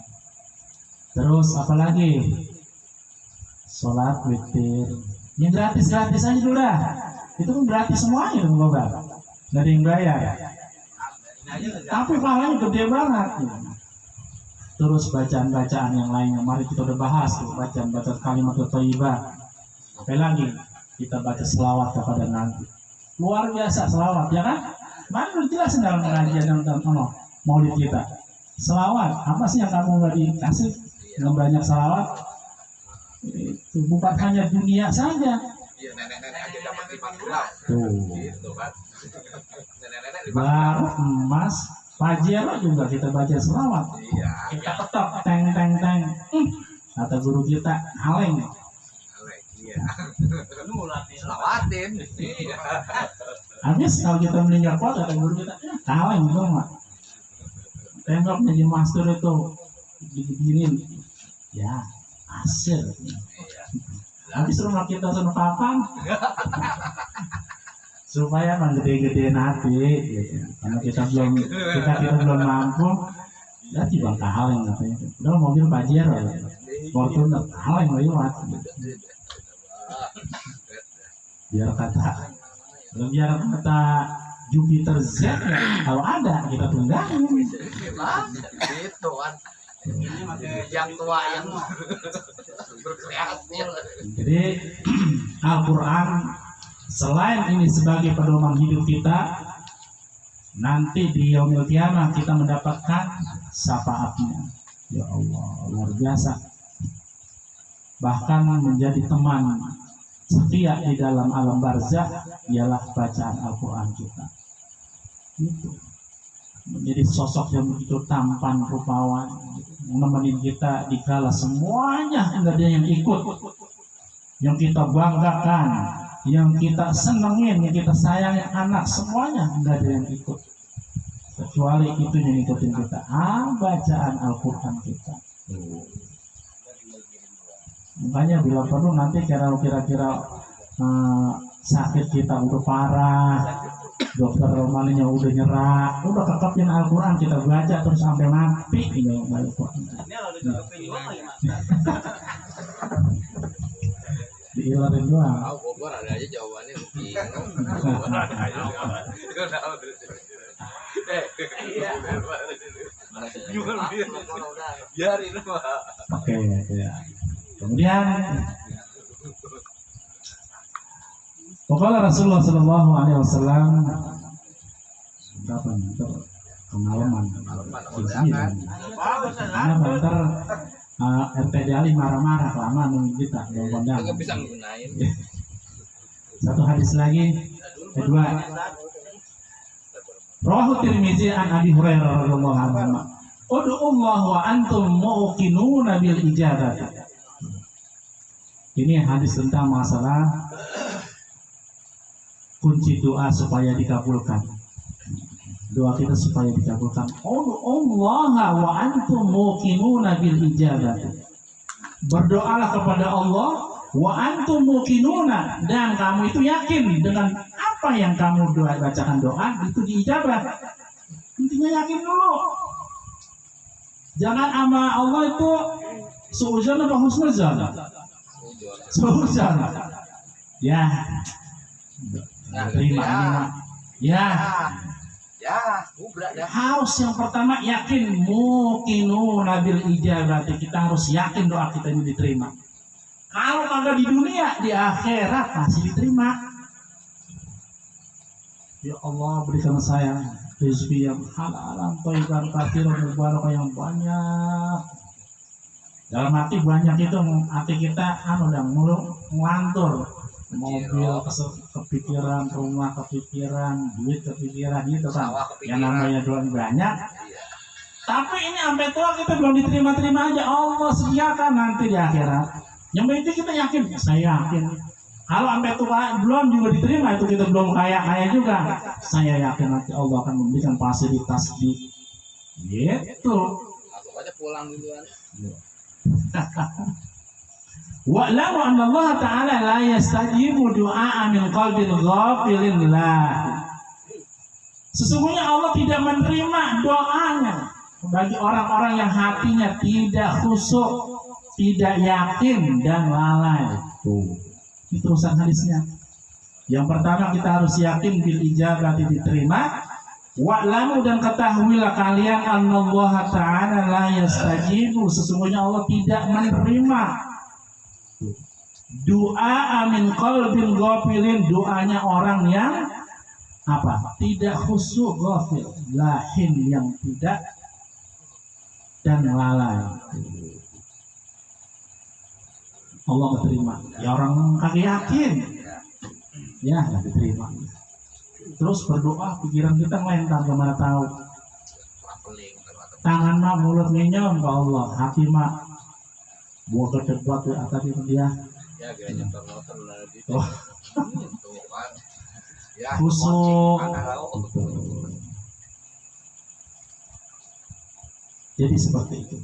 terus apalagi sholat witir, yang gratis aja dulu dah. Itu kan gratis semuanya dong Bapak, nggak ada yang bayar. Ini aja nggak Tapi pahalanya gede banget. Terus bacaan-bacaan yang lainnya, mari kita udah bahas tuh, bacaan kalimat thayyibah. Apa lagi? Kita baca selawat kepada Nabi. Luar biasa selawat, ya kan? Mana udah jelasin dalam pengajian dalam maulid kita. Selawat, apa sih yang kamu nggak dikasih? Yang banyak selawat. Itu bukan hanya dunia saja. Iya, nenek-nenek aja dapat 5 gram. Tuh. Gitu kan. Nenek-nenek 5 gram. Baru emas, Fajar juga kita baca selawat. Iya. Kita ketok teng. Kata guru kita, haleng. Iya. nulat nih. Selawatin. Iya. Habis kalau kita meninggal kota, kata guru kita, haleng dong mak. Tembok jadi master itu diginin. Ya, hasil. Habis rumah kita suruh papan. Supaya gede-gedein hati gitu. Karena kita belum mampu, ya tiba hal yang katanya. Udah mobil Pajero ya, Fortuner hal yang lewat. Biar kata Jupiter Z ya, kalau ada kita tunggangin. Gitu kan. Ini pakai Yang tua yang berkreasi. Jadi Al-Quran selain ini sebagai pedoman hidup kita, nanti di yaumil qiyamah kita mendapatkan syafaatnya. Ya Allah, luar biasa. Bahkan menjadi teman setia di dalam alam barzakh ialah bacaan Al-Quran kita. Itu menjadi sosok yang begitu tampan rupawan, menemani kita dikala semuanya enggak ada yang ikut, yang kita banggakan, yang kita senengin, yang kita sayangin anak, semuanya enggak ada yang ikut, kecuali itu yang ikutin kita, bacaan Al-Quran kita. Makanya bila perlu nanti kira-kira sakit kita udah parah, dokter romannya udah nyerah, udah kekepin Al-Quran kita baca terus sampai mati. ini kalau dikepin juga gimana? Diilarin doang. Tahu Bogor ada aja jawabannya bingung. Iya. Biarin mah. Oke, ya. Kemudian pokoknya Rasulullah Shallallahu Alaihi Wasallam kapan pengalaman Bagus karena kan? bentar RTD Ali marah-marah kelamaan nunggu kita Enggak ngomong. bisa nggunain. Satu hadis lagi, kedua Rawahu Tirmizi an Abi Hurairah radhiyallahu anhu. Ud'u Allah wa antum muqinuna bil ijabah. Ini hadis tentang masalah kunci doa supaya dikabulkan. doa kita supaya dikabulkan. Allah wa antum muqinuna bil ijabah. Berdoalah kepada Allah wa antum muqinuna, dan kamu itu yakin dengan apa yang kamu bacakan doa itu diijabah. Intinya yakin dulu. Jangan sama Allah itu suudzon atau husnuzon. Suudzon. Ya. Terima ini mah. Ya. Ya, ubrak dah. Harus yang pertama yakin mukinu nabil ijabah. Kita harus yakin doa kita ini diterima. Kalau kagak di dunia, di akhirat pasti diterima. Ya Allah, berikan saya rezeki yang halal, thayyiban, katsiran, mubarakah yang banyak. Dalam hati banyak itu hati kita ngelantur. Mobil kepikiran, rumah kepikiran, duit kepikiran gitu kan. Yang namanya doa banyak. Tapi ini sampai tua kita belum diterima-terima aja. Allah sediakan nanti di akhirat. Yang penting kita yakin, saya yakin. Kalau sampai tua belum juga diterima, itu kita belum kaya juga. Saya yakin nanti Allah akan memberikan fasilitas di gitu. Aku aja pulang duluan. Wa'lamu anna Allah Ta'ala la yastajibu du'a min qalbin ghafilin lah. Sesungguhnya Allah tidak menerima doanya bagi orang-orang yang hatinya tidak khusyuk, tidak yakin dan lalai. Itu urusan hadisnya. Yang pertama kita harus yakin bil ijabah diterima. Wa'lamu, dan ketahuilah kalian anna Allah Ta'ala la yastajibu, sesungguhnya Allah tidak menerima doa min qalbin ghafilin, doanya orang yang apa? Tidak khusyuk, ghafil, lahin, yang tidak dan lalai. Allah menerima. Ya orang kagak yakin, ya nggak diterima. Terus berdoa, pikiran kita melentang kemana tahu. Tangan mah mulut ngenyom ke Allah, hati mah buat kedebat ya tadi dia. Ya kayak nyetor motor lah gitu. Oh. Tuh kan. Ya, Khusyuk. Jadi seperti itu.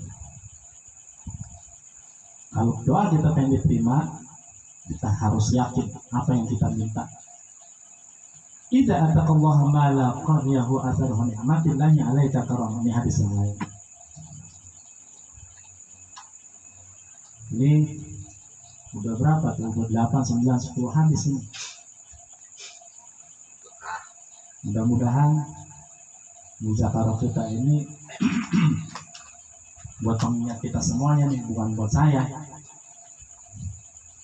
Kalau doa kita pengen diterima, kita harus yakin apa yang kita minta. Idza ataqallaha ma la qaryahu atharuhu ni'matillahi 'alaika karam. Ini hadis yang lain. Ini udah berapa tuh? Udah 8, 9, 10 hadis ini. Mudah-mudahan muzakarah kita ini buat pengingat kita semuanya nih, bukan buat saya,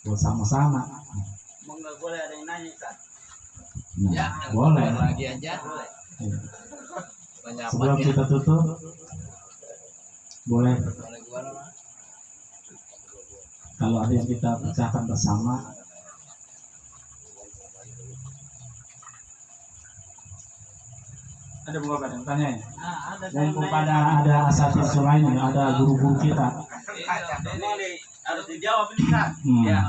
buat sama-sama. Mau nggak boleh ada yang nanya kan? Nah, Ya, boleh. lagi aja. Ya. Banyak Sebelum ya. kita tutup, boleh Boleh gua lah. kalau ada yang kita pecahkan bersama. Ada beberapa yang tanya ya? Ada Mumpung ada asatidz lain, ada guru-guru kita. Ini harus dijawab ini Sat. Hmm. Ya.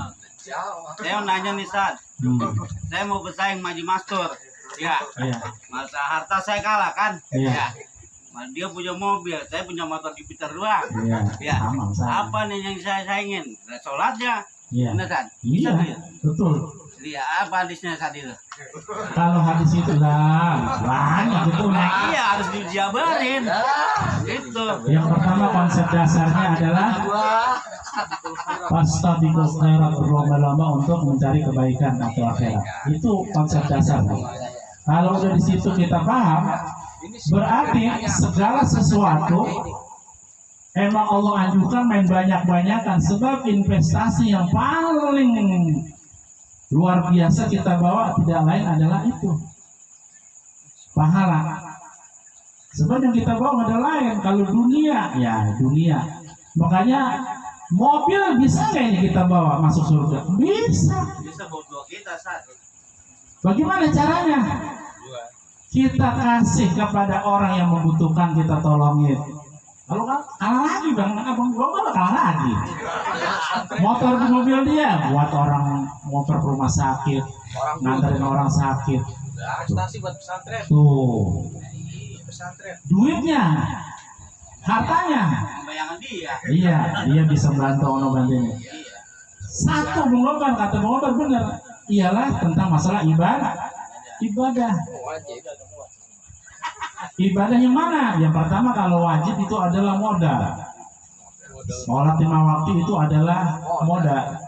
Jauh. Saya mau nanya nih Sat. Saya mau bersaing maju master. Ya. Iya. Masa harta saya kalah kan? Iya. Ya. Dia punya mobil, saya punya motor Jupiter doang. Iya. Ya. Sama sama. Apa nih yang saya saingin? Sholatnya. Iya. Bener kan? Bisa tuh Iya. ya? Betul. Lihat apa hadisnya saat itu? Kalau hadis itu lah banyak itu. Nah, iya harus dijabarin. Itu. Yang pertama konsep dasarnya adalah fastabiqul khairat, berlomba-lomba untuk mencari kebaikan atau akhirat. Itu konsep dasarnya. Kalau udah di situ kita paham, berarti segala sesuatu emang Allah anjurkan main banyak-banyakan, sebab investasi yang paling luar biasa kita bawa tidak lain adalah itu pahala. Sebab yang kita bawa ada lain. Kalau dunia, ya dunia. Makanya mobil bisa nggak ini kita bawa masuk surga? Bisa. Bisa bawa dua kita Sat. Bagaimana caranya? Kita kasih kepada orang yang membutuhkan, kita tolongin. Kalau kalah lagi bang, abang gua malah kalah lagi. Motor di mobil dia buat orang, motor ke rumah sakit, nganterin orang sakit. Stasi buat pesantren. Tuh, duitnya, hartanya. Bayangan dia. Iya, dia bisa bantu ono bantunya. Satu Bung Lobar, kata Bung Lobar benar, ialah tentang masalah ibadah. Wajib. Ibadah yang mana? Yang pertama kalau wajib itu adalah modal. Sholat 5 waktu itu adalah modal.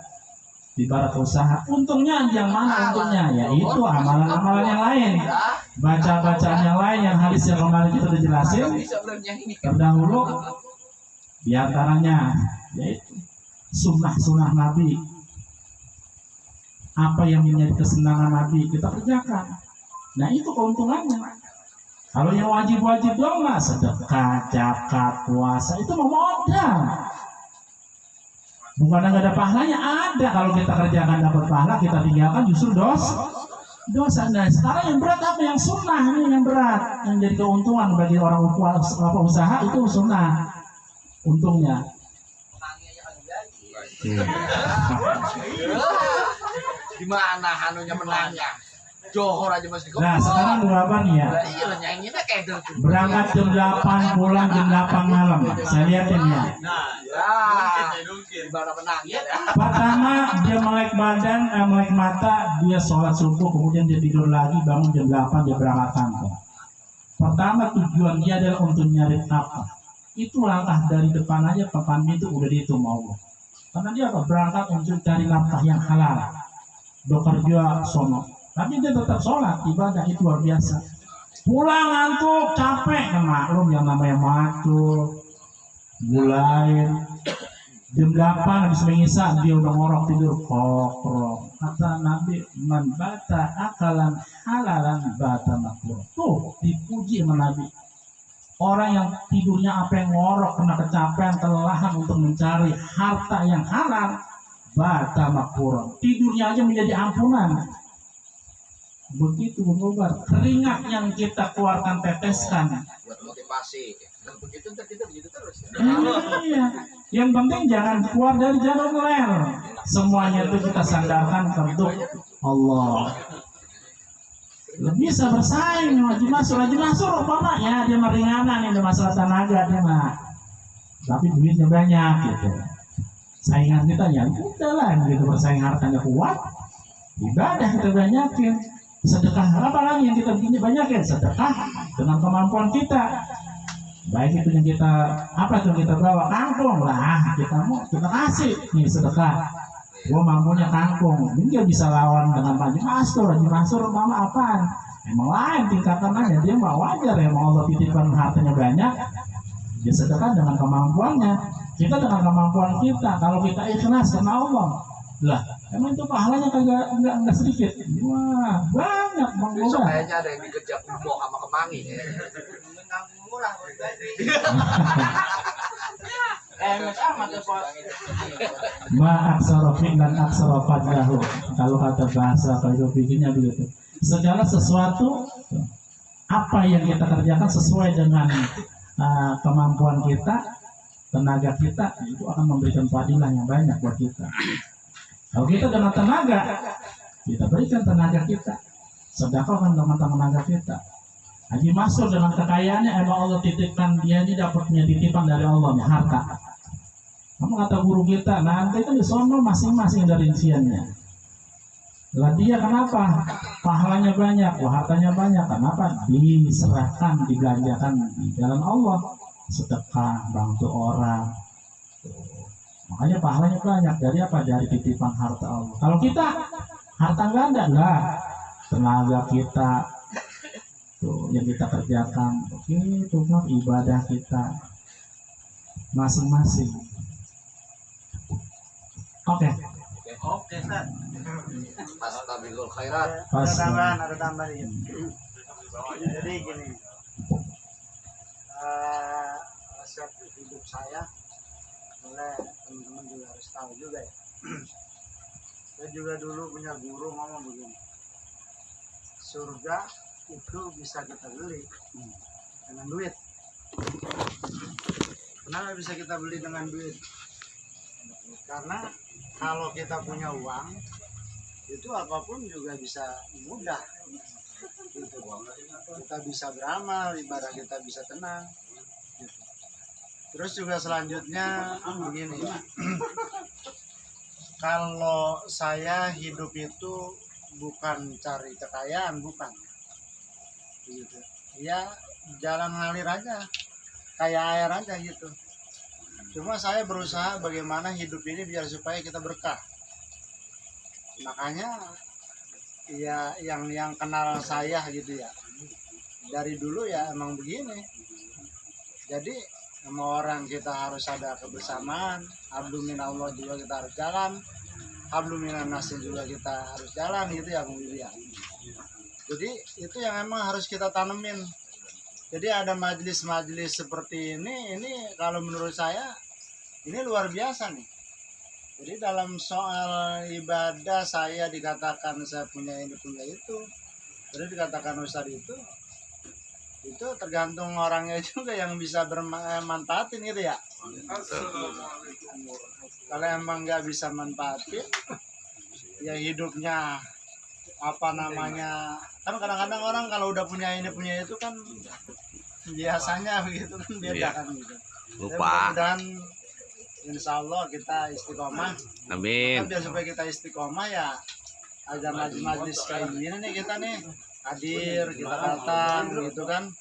Ibarat usaha. Untungnya yang mana untungnya? Yaitu amalan-amalan yang lain. Baca-bacaan yang lain yang hadis yang kemarin kita udah jelasin. Bisa bernyanyi. Terdahulu di antaranya yaitu sunnah-sunnah Nabi. Apa yang menjadi kesenangan Nabi kita kerjakan. Nah itu keuntungannya. Kalau yang wajib-wajib doang lah, sedekah, zakat, puasa itu mau modal. Bukan nggak ada pahalanya, ada. Kalau kita kerjakan dapat pahala, kita tinggalkan justru dosa. Nah sekarang yang berat apa? Yang sunnah ini yang berat, yang jadi keuntungan bagi orang usaha itu sunnah. Untungnya. Gimana hanunya menangnya? Johor aja masih Nah sekarang berapa nih ya? Iya lah nyanyinya kayak gitu. Berangkat jam 8, pulang jam 8 malam. Saya lihatin ya. Gimana menangnya ya? Pertama dia melek badan, melek mata, dia sholat subuh, kemudian dia tidur lagi, bangun jam 8 dia berangkat kantor. Pertama tujuan dia adalah untuk nyari apa? Itu langkah dari depan aja papan itu udah dihitung Allah. Karena dia apa? Berangkat untuk cari nafkah yang halal. Bekerja sono. Tapi dia tetap sholat, ibadah itu luar biasa. Pulang ngantuk, capek, kan maklum yang namanya matul, bulain. Jam 8 habis mengisah dia udah ngorok tidur kokrok. Kata Nabi, man bata akalan halalan bata makhluk. Tuh dipuji sama Nabi. Orang yang tidurnya apa yang ngorok kena kecapean kelelahan untuk mencari harta yang halal, bata makhluk. Tidurnya aja menjadi ampunan. Begitu Bung keringat yang kita keluarkan teteskan Buat motivasi. Dan begitu ntar kita begitu terus. iya. Yang penting jangan keluar dari jalur rel. Semuanya itu kita sandarkan untuk Allah. Lebih bisa bersaing Haji Masur apa ya dia meringanan ini masalah tenaga dia mah. Tapi duitnya banyak gitu. Saingan kita ya udahlah gitu bersaing hartanya kuat. Ibadah kita banyakin. Sedekah apa lagi yang kita banyakin? Sedekah dengan kemampuan kita. Baik itu yang kita apa itu yang kita bawa kangkung lah kita kasih nih sedekah. Gua mampunya kangkung, dia bisa lawan dengan Haji Mastur mama apaan? Emang lain tingkatannya dia mah wajar ya mau Allah titipkan hartanya banyak. Dia sedekah dengan kemampuannya. Kita dengan kemampuan kita. Kalau kita ikhlas karena Allah, lah emang itu pahalanya enggak sedikit. Wah banyak Bang Besok Boga. kayaknya ada yang dikejar kumbo sama kemangi. Sama tuh Pak. Ma aksarofin dan aksarofadlahu. Kalau kata bahasa kalau bikinnya begitu. Segala sesuatu apa yang kita kerjakan sesuai dengan kemampuan kita, tenaga kita itu akan memberikan fadilah yang banyak buat kita. Kalau kita dengan tenaga, kita berikan tenaga kita, sedekahkan dengan tenaga kita. Haji Mastur dengan kekayaannya emang Allah titipkan dia ini dapatnya titipan dari Allah nih harta. Kamu kata guru kita nanti kan di sono masing-masing dari rinciannya. Lah dia kenapa? Pahalanya banyak, hartanya banyak. Kenapa? Diserahkan, dibelanjakan di jalan Allah, sedekah, bantu orang. Makanya pahalanya banyak dari apa? Dari titipan harta Allah. Kalau kita harta nggak ada lah, tenaga kita tuh yang kita kerjakan, itu kan ibadah kita masing-masing. Oke. Oke, Ustaz. Astaghfirul khairat. Ada tambahan ya. Jadi gini. Resep hidup saya boleh teman-teman juga harus tahu juga ya. Saya juga dulu punya guru ngomong begini. Surga itu bisa kita beli dengan duit. Kenapa bisa kita beli dengan duit? Karena kalau kita punya uang itu apapun juga bisa mudah gitu. kita bisa beramal, ibadah kita bisa tenang. Gitu. Terus juga selanjutnya begini, kalau saya hidup itu bukan cari kekayaan, bukan. Gitu. Ya jalan ngalir aja, kayak air aja gitu. Cuma saya berusaha bagaimana hidup ini biar supaya kita berkah. Makanya ya yang kenal saya gitu ya, dari dulu ya emang begini. Jadi sama orang kita harus ada kebersamaan. Hablum minallah juga kita harus jalan, hablum minan nas juga kita harus jalan gitu ya Bung Willy ya. Jadi itu yang emang harus kita tanemin. Jadi ada majelis-majelis seperti ini kalau menurut saya ini luar biasa nih. Jadi dalam soal ibadah saya dikatakan saya punya ini punya itu, terus dikatakan ustadz itu tergantung orangnya juga yang bisa bermanfaatin gitu ya. Kalau emang nggak bisa manfaatin, ya hidupnya apa namanya, kan kadang-kadang orang kalau udah punya ini punya itu kan biasanya begitu kan beda kan gitu. Lupa. Dan insya Allah kita istiqomah. Amin. Biar supaya kita istiqomah ya ada majlis kayak gini nih kita nih hadir, kita datang gitu kan.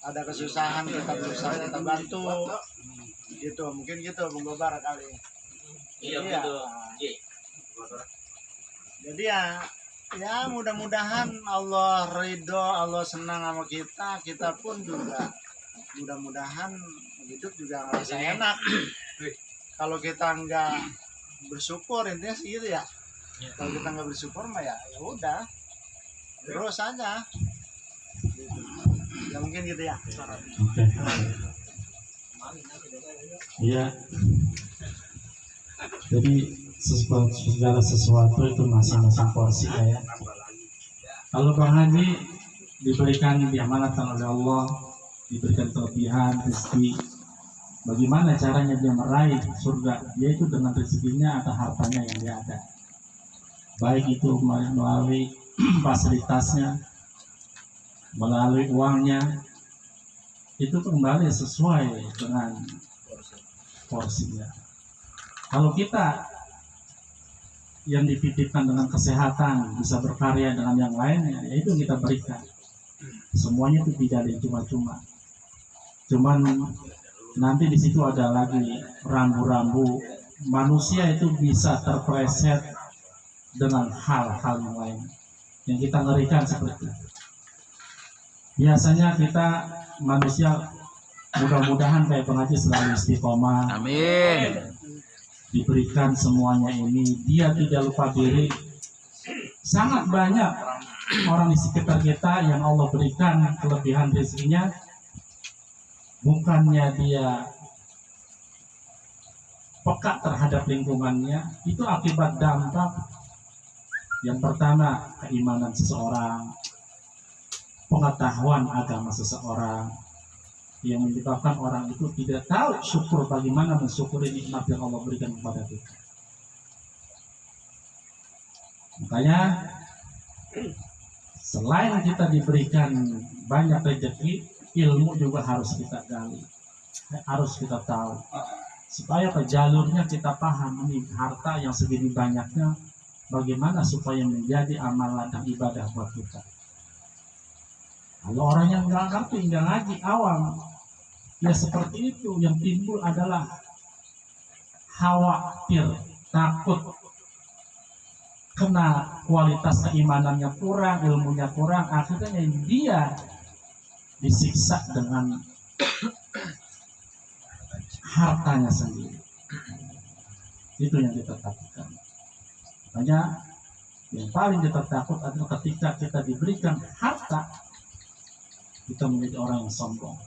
Ada kesusahan kita berusaha kita bantu gitu, mungkin gitu Bung Gobar kali. Iya Iya. gitu. Jadi ya mudah-mudahan Allah ridho, Allah senang sama kita pun juga mudah-mudahan hidup juga ngerasa enak. Kalau kita nggak bersyukur intinya sih gitu ya. Kalau kita nggak bersyukur mah ya udah terus aja. Gitu. Ya mungkin gitu ya. Oke. Iya. Jadi segala sesuatu itu masing-masing porsi ya. Kalau Bang Haji diberikan diamanatkan oleh Allah, diberikan kelebihan rezeki, bagaimana caranya dia meraih surga? Yaitu dengan rezekinya atau hartanya yang dia ada. Baik itu melalui fasilitasnya, melalui uangnya, itu kembali sesuai dengan porsinya. Kalau kita yang dititipkan dengan kesehatan bisa berkarya dengan yang lainnya, ya itu kita berikan. Semuanya itu tidak ada yang cuma-cuma. Cuman nanti di situ ada lagi rambu-rambu. Manusia itu bisa terpleset dengan hal-hal yang lain yang kita ngerikan seperti itu. Biasanya kita manusia mudah-mudahan kayak pengaji selalu istiqomah. Amin. Diberikan semuanya ini, dia tidak lupa diri. Sangat banyak orang di sekitar kita yang Allah berikan kelebihan rezekinya, bukannya dia peka terhadap lingkungannya, itu akibat dampak. Yang pertama, keimanan seseorang, pengetahuan agama seseorang, yang menyebabkan orang itu tidak tahu syukur bagaimana mensyukuri nikmat yang Allah berikan kepada kita. Makanya selain kita diberikan banyak rezeki, ilmu juga harus kita gali, harus kita tahu, supaya ke jalurnya kita paham ini harta yang segini banyaknya, bagaimana supaya menjadi amalan dan ibadah buat kita. Kalau orang yang nggak ngerti, nggak ngaji, awam, ya seperti itu. Yang timbul adalah khawatir, takut, kena kualitas keimanannya kurang, ilmunya kurang, akhirnya dia disiksa dengan hartanya sendiri. Itu yang kita takutkan. Makanya yang paling kita takut adalah ketika kita diberikan harta, kita menjadi orang yang sombong.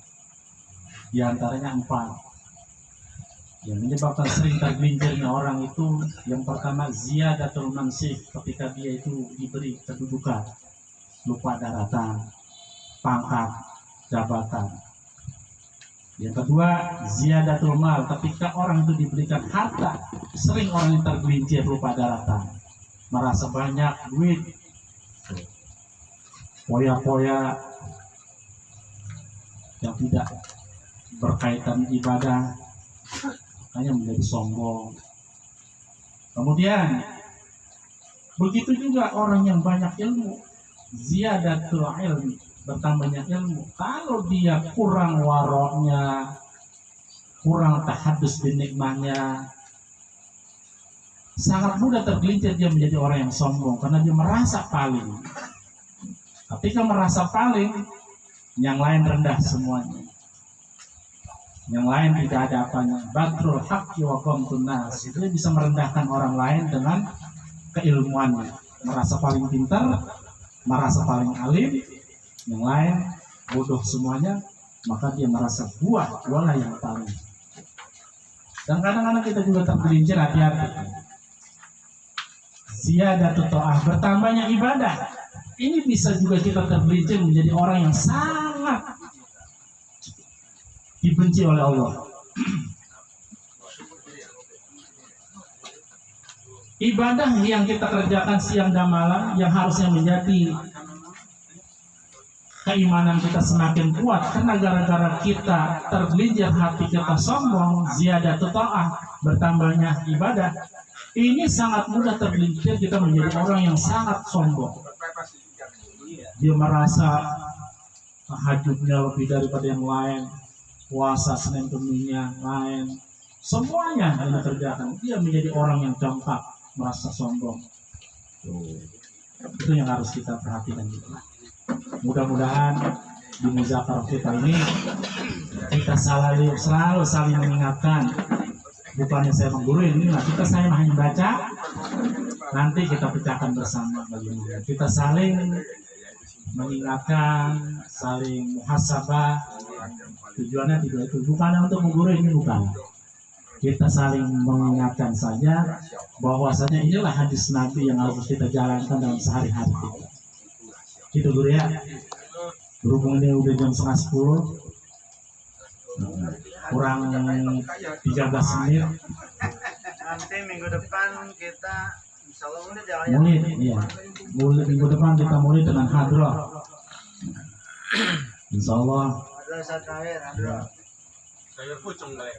Di antaranya 4 yang menyebabkan sering tergelincirnya orang itu. Yang pertama, ziyadatul mansib, ketika dia itu diberi kedudukan, lupa daratan, pangkat, jabatan. Yang kedua, ziyadatul mal, ketika orang itu diberikan harta, sering orang yang tergelincir, lupa daratan, merasa banyak duit, poya-poya yang tidak berkaitan ibadah, hanya menjadi sombong. Kemudian begitu juga orang yang banyak ilmu, ziyadatul ilmi, bertambahnya ilmu. Kalau dia kurang waroknya, kurang tahadus binikmahnya, sangat mudah tergelincir dia menjadi orang yang sombong karena dia merasa paling. Ketika merasa paling, yang lain rendah semuanya. Yang lain tidak ada apanya. Badrul haqqi wa qamtun nas. Dia bisa merendahkan orang lain dengan keilmuannya. Merasa paling pintar, merasa paling alim, yang lain bodoh semuanya, maka dia merasa gualah yang paling. Dan kadang-kadang kita juga tergelincir, hati-hati. Ziyadatut ta'ah, bertambahnya ibadah. Ini bisa juga kita tergelincir menjadi orang yang sangat dibenci oleh Allah. Ibadah yang kita kerjakan siang dan malam, yang harusnya menjadi keimanan kita semakin kuat, karena gara-gara kita tergelincir, hati kita sombong, ziyadatut ta'ah, bertambahnya ibadah, ini sangat mudah tergelincir kita menjadi orang yang sangat sombong. Dia merasa tahajudnya lebih daripada yang lain, puasa Senin Kemisnya lain, semuanya yang dikerjakan. Dia menjadi orang yang gampang merasa sombong. Itu yang harus kita perhatikan juga. Mudah-mudahan di muzakarah kita ini kita selalu saling mengingatkan. Bukannya saya menggurui ini, kita saya hanya baca, nanti kita pecahkan bersama bagaimana. Kita saling mengingatkan, saling muhasabah. Tujuannya tidak itu, bukan untuk menggurui, ini bukan. Kita saling mengingatkan saja bahwasanya inilah hadis Nabi yang harus kita jalankan dalam sehari-hari kita. Gitu guru ya. Berhubung ini udah jam 9:30, kurang 13 menit. Nanti minggu depan kita insya Allah udah jalan. Mulid, iya. Mulid minggu depan kita mulid dengan hadrah. Insya Allah. Ada saat akhir, ada. Saya pucung kali.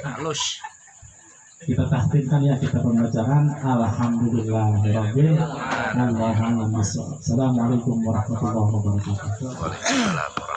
Halus. Kita tahtimkan ya, kita pembacaan alhamdulillahirabbil alamin. Assalamualaikum warahmatullahi wabarakatuh. Waalaikumsalam.